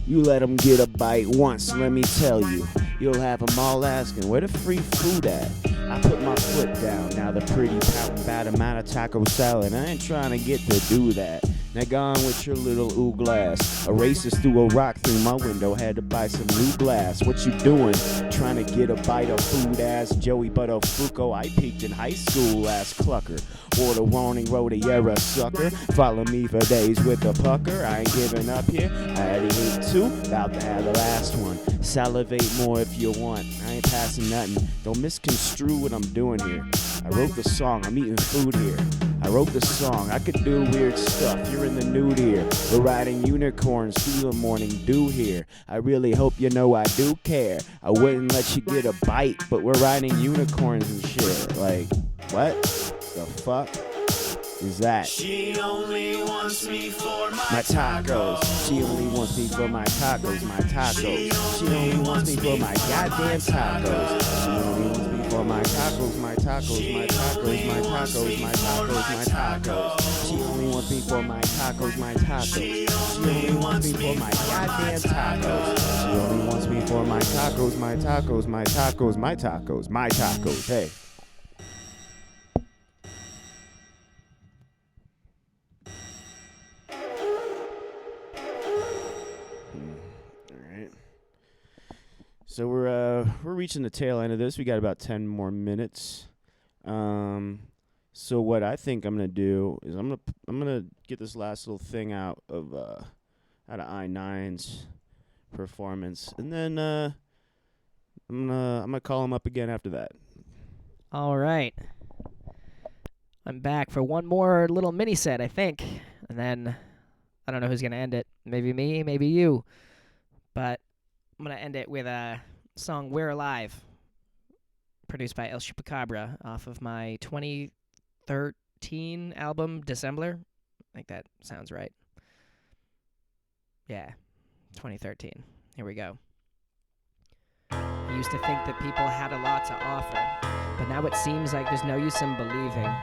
You let them get a bite once, let me tell you. You'll have them all asking, where the free food at? I put my foot down, now the pretty pouting bad amount of taco salad. I ain't trying to get to do that. Now gone with your little ooh glass. A racist threw a rock through my window, had to buy some new glass. What you doing? Trying to get a bite of food ass Joey Buttafuoco. I peaked in high school ass clucker. Wore the warning Rodiera sucker. Follow me for days with a pucker. I ain't giving up here. I already ate 2, about to have the last one. Salivate more if you want. I ain't passing nothing. Don't misconstrue what I'm doing here. I wrote the song, I'm eating food here. I wrote the song, I could do weird stuff. You're in the nude here. We're riding unicorns, feeling morning dew here. I really hope you know I do care. I wouldn't let you get a bite, but we're riding unicorns and shit. Like, what the fuck is that? She only wants me for My tacos. She only wants me for my tacos, my tacos. She only wants me for my goddamn tacos. She only wants me for my tacos, my tacos, my tacos, my tacos, my tacos, my tacos. She only wants me for my tacos, my tacos. She only wants me for my goddamn tacos. She only wants me for my tacos, my tacos, my tacos, my tacos, my tacos. Hey. So we're reaching the tail end of this. We got about 10 more minutes. So what I think I'm gonna do is I'm gonna get this last little thing out of Eyenine's performance, and then I'm gonna call him up again after that. All right. I'm back for one more little mini set, I think. And then I don't know who's going to end it. Maybe me, maybe you. But I'm going to end it with a song, We're Alive, produced by El Chupacabra off of my 2013 album, Dissembler. I think that sounds right. Yeah, 2013. Here we go. I used to think that people had a lot to offer, but now it seems like there's no use in believing.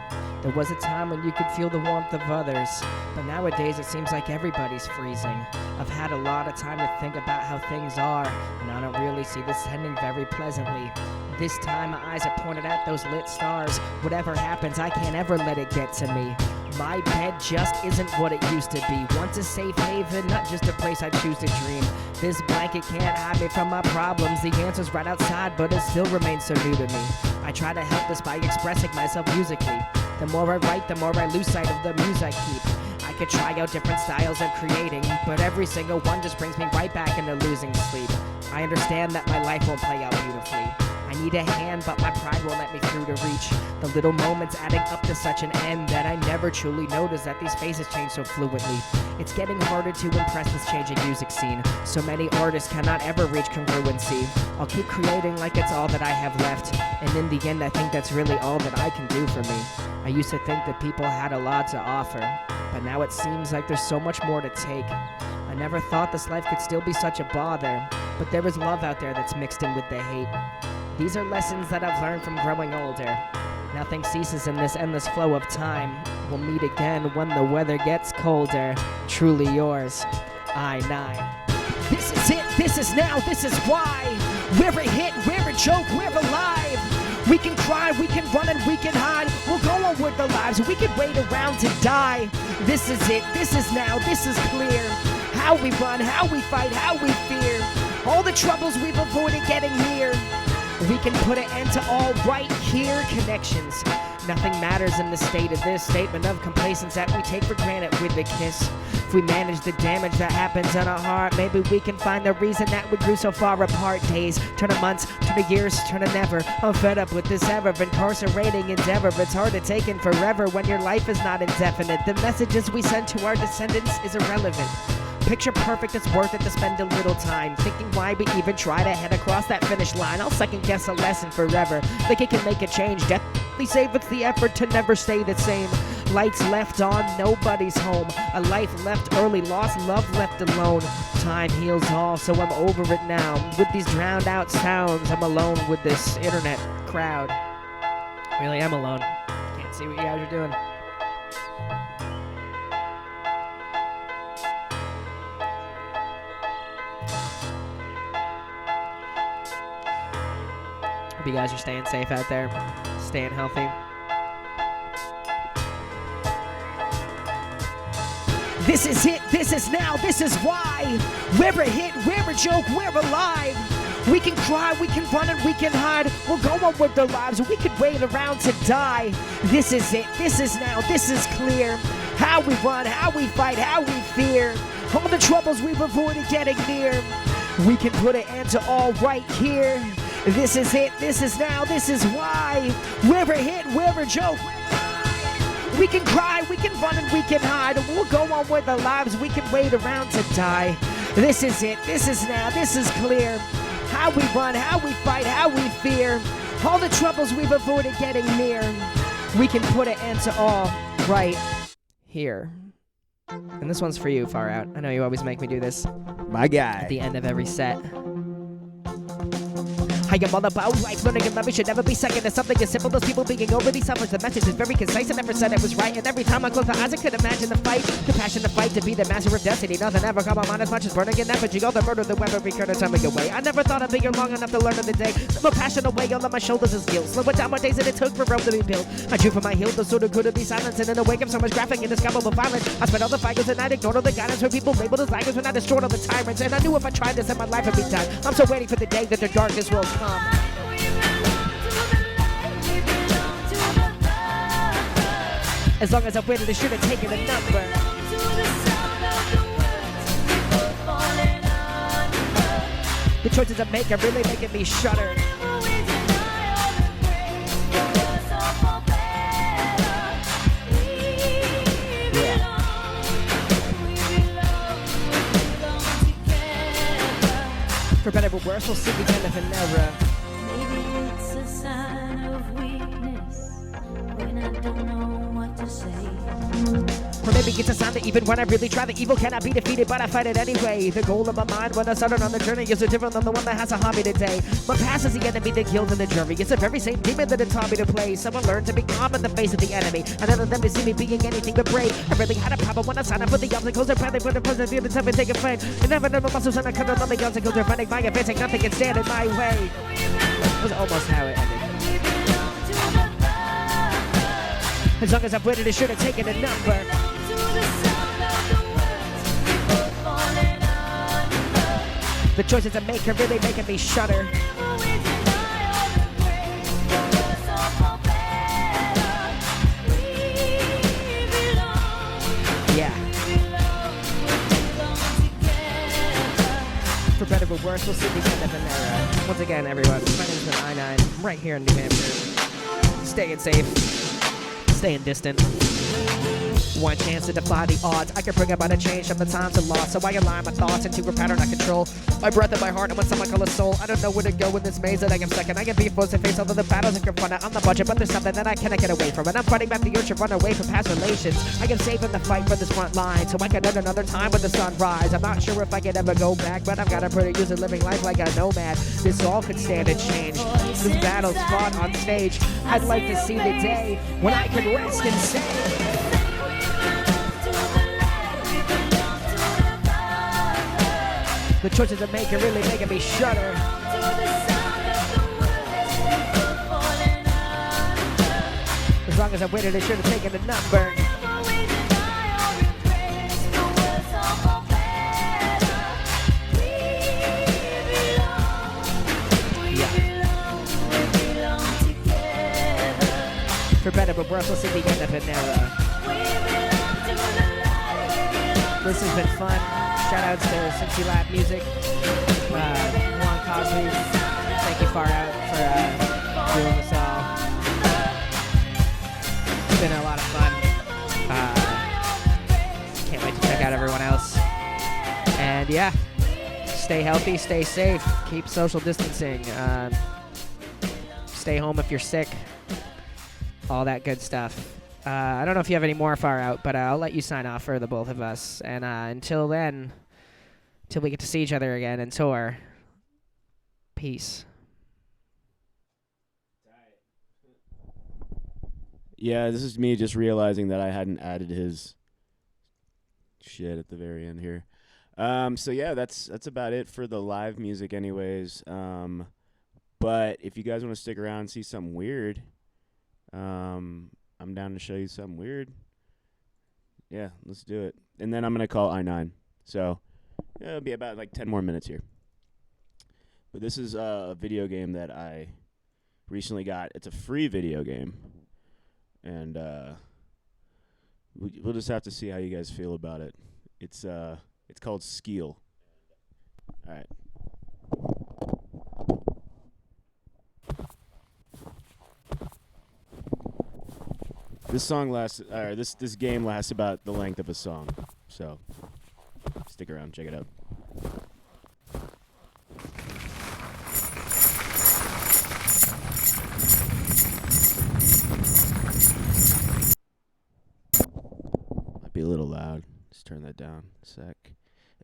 There was a time when you could feel the warmth of others, but nowadays it seems like everybody's freezing. I've had a lot of time to think about how things are, and I don't really see this ending very pleasantly. This time my eyes are pointed at those lit stars. Whatever happens, I can't ever let it get to me. My bed just isn't what it used to be. Once a safe haven, not just a place I choose to dream. This blanket can't hide me from my problems. The answer's right outside, but it still remains so new to me. I try to help this by expressing myself musically. The more I write, the more I lose sight of the muse I keep. I could try out different styles of creating, but every single one just brings me right back into losing sleep. I understand that my life won't play out beautifully. I need a hand, but my pride won't let me through to reach the little moments adding up to such an end that I never truly noticed that these phases change so fluently. It's getting harder to impress this changing music scene. So many artists cannot ever reach congruency. I'll keep creating like it's all that I have left, and in the end I think that's really all that I can do for me. I used to think that people had a lot to offer, but now it seems like there's so much more to take. I never thought this life could still be such a bother, but there is love out there that's mixed in with the hate. These are lessons that I've learned from growing older. Nothing ceases in this endless flow of time. We'll meet again when the weather gets colder. Truly yours, Eyenine. This is it, this is now, this is why. We're a hit, we're a joke, we're alive. We can cry, we can run, and we can hide. We'll go on with our lives, we can wait around to die. This is it, this is now, this is clear. How we run, how we fight, how we fear. All the troubles we've avoided getting near. We can put an end to all right here connections. Nothing matters in the state of this statement of complacence that we take for granted with a kiss. If we manage the damage that happens in our heart, maybe we can find the reason that we grew so far apart. Days turn to months, turn to years, turn to never. I'm fed up with this ever incarcerating endeavor. It's hard to take in forever when your life is not indefinite. The messages we send to our descendants is irrelevant. Picture perfect, it's worth it to spend a little time thinking why we even try to head across that finish line. I'll second guess a lesson forever. Think it can make a change, definitely save it's the effort to never stay the same. Lights left on, nobody's home. A life left early, lost love left alone. Time heals all, so I'm over it now. With these drowned out sounds, I'm alone with this internet crowd. Really am alone. Can't see what you guys are doing. Hope you guys are staying safe out there, staying healthy. This is it, this is now, this is why. We're a hit, we're a joke, we're alive. We can cry, we can run, and we can hide. We'll go on with our lives, we can wait around to die. This is it, this is now, this is clear. How we run, how we fight, how we fear. All the troubles we've avoided getting near. We can put an end to all right here. This is it, this is now, this is why. We're a hit, we're a joke. We can cry, we can run, and we can hide. And we'll go on with our lives, we can wait around to die. This is it, this is now, this is clear. How we run, how we fight, how we fear. All the troubles we've avoided getting near. We can put an end to all right here. And this one's for you, Farout. I know you always make me do this. My guy. At the end of every set. I am all about life, learning and love should never be second. It's something as simple as people being overly selfish. The message is very concise, I never said it was right. And every time I close my eyes, I could imagine the fight. The passion to fight, to be the master of destiny. Nothing ever come on mind as much as burning in effigy. All the murder, the weapon, recurrent time away. I never thought I'd be here long enough to learn of the day. My passion away, all on my shoulders is guilt. Slowing down my days that it took for Rome to be built. I drew from my heel, the sort of good to be silenced. And in the wake of so much graphic, indescribable violence, I spent all the fighters and I ignored all the guidance where people labeled as liars when I destroyed all the tyrants. And I knew if I tried this, then my life would be done. I'm so waiting for the day that the darkness will come. As long as I waited, it should have taken a number. The choices I make are really making me shudder. For better or worse, we'll see the end of an era. Maybe it's a sign of weakness when I don't know what to Or maybe it's a sign that even when I really try, the evil cannot be defeated, but I fight it anyway. The goal of my mind when I started on the journey is so different than the one that has a hobby today. My past is the enemy, the guilt, and the jury. It's the very same demon that it taught me to play. So I learned to be calm in the face of the enemy. And none of them to see me being anything but brave. I really had a problem when I signed up for the obstacles. I finally put the present view to tell me take a fight. And never know my muscles and I cut on the obstacles. They're finding my advancing, nothing can stand in my way. That was almost how it ended. As long as I've waited, it should have taken a number. The choices I make are really making me shudder. Yeah. For better or worse, we'll see the end of an era. Once again, everyone, my name is Eyenine. I'm right here in New Hampshire. Staying safe. Staying distant. One chance to defy the odds. I can bring about a change from the times and loss. So I align my thoughts into a pattern I control. My breath and my heart and what someone call a soul. I don't know where to go in this maze that I am stuck in. I can be forced to face all of the battles and confront it on the budget, but there's something that I cannot get away from. And I'm fighting back the urge to run away from past relations. I am saving the fight for this front line, so I can earn another time when the sun rise. I'm not sure if I can ever go back, but I've got a pretty used to living life like a nomad. This all could stand a change. This battle's fought on stage. I'd like to see the day when I can rest and say. The choices I make are really making me shudder. As long as I waited, I should have taken a number. Yeah. For better but worse, we'll see the end of an era. This has been fun. Shoutouts to CincyMusic, Juan Cosby. Thank you, Farout, for doing this all. It's been a lot of fun. Can't wait to check out everyone else. And yeah, stay healthy, stay safe, keep social distancing. Stay home if you're sick. All that good stuff. I don't know if you have any more Farout, but I'll let you sign off for the both of us. And until then, till we get to see each other again and tour, peace. Yeah, this is me just realizing that I hadn't added his shit at the very end here. So yeah, that's about it for the live music anyways. But if you guys want to stick around and see something weird, I'm down to show you something weird. Yeah, let's do it. And then I'm going to call Eyenine. So yeah, it'll be about like 10 more minutes here. But this is a video game that I recently got. It's a free video game. And we'll just have to see how you guys feel about it. It's called Skeel. All right. This game lasts about the length of a song, so stick around, check it out. Might be a little loud. Just turn that down a sec.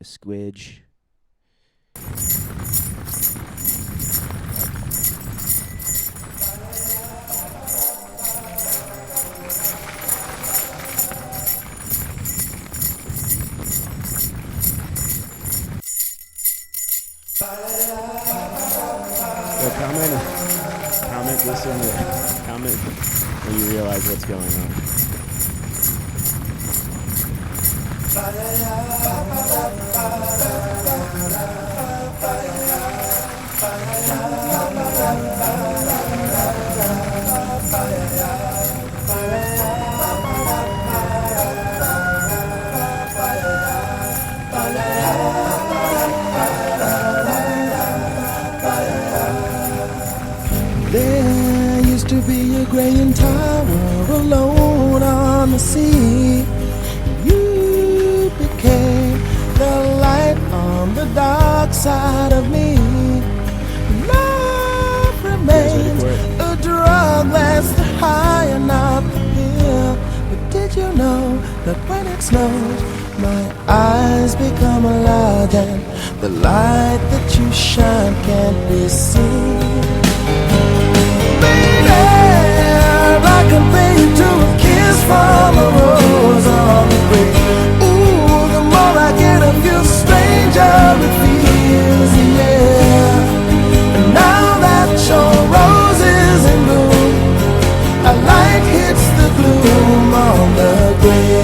A squidge. Comment when you realize what's going on. There used to be a graying tower alone on the sea. You became the light on the dark side of me. Love remains a drug that's high enough to heal, but that when it snows, my eyes become large and the light that you shine can't be seen. Baby, I compare you to a kiss from a rose on the grave. Ooh, the more I get of you, the stranger it feels, yeah. And now that your rose is in bloom, a light hits the gloom on the grave.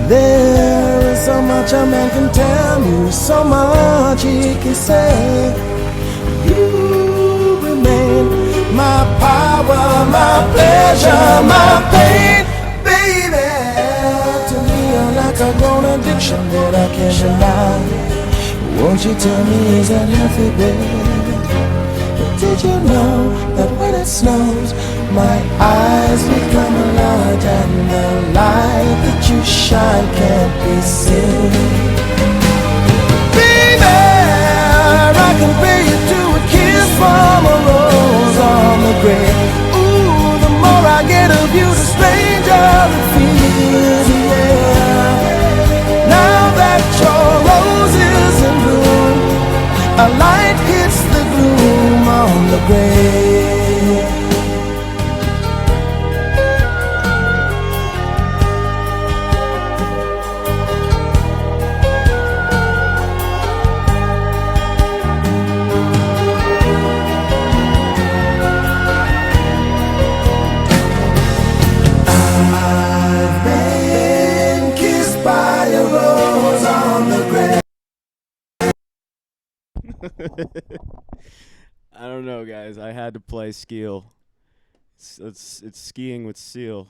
There is so much a man can tell you, so much he can say. You remain my power, my pleasure, my pain. Baby, to me you're like a grown addiction that I can't deny. Won't you tell me, is that healthy, baby? But did you know that when it snows, my eyes become large and the light that you shine can't be seen? Baby, I compare you to a kiss from a rose on the grave. Ooh, the more I get of you, the stranger it feels, yeah. Now that your rose is in bloom, a light hits the gloom on the grave. I've been kissed by a rose on the grave. I don't know, guys. I had to play Skeel. It's skiing with Seal.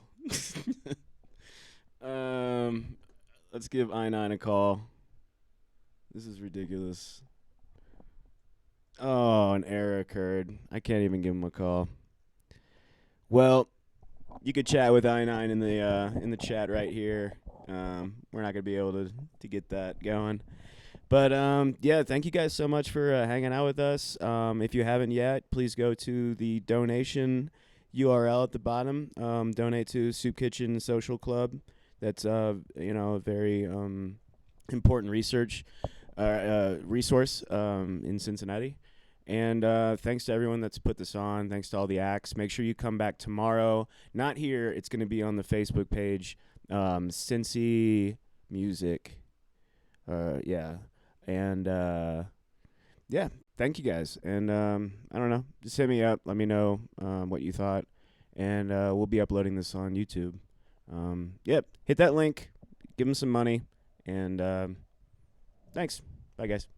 Let's give Eyenine a call. This is ridiculous. Oh, an error occurred. I can't even give him a call. Well, you could chat with Eyenine in the chat right here. We're not gonna be able to get that going. But yeah, thank you guys so much for hanging out with us. If you haven't yet, please go to the donation URL at the bottom. Donate to Soup Kitchen Social Club. That's a very important resource in Cincinnati. And thanks to everyone that's put this on. Thanks to all the acts. Make sure you come back tomorrow. Not here. It's going to be on the Facebook page. CincyMusic. Yeah. And yeah, thank you guys. And I don't know. Just hit me up. Let me know what you thought. And we'll be uploading this on YouTube. Yep. Hit that link. Give them some money. And thanks. Bye, guys.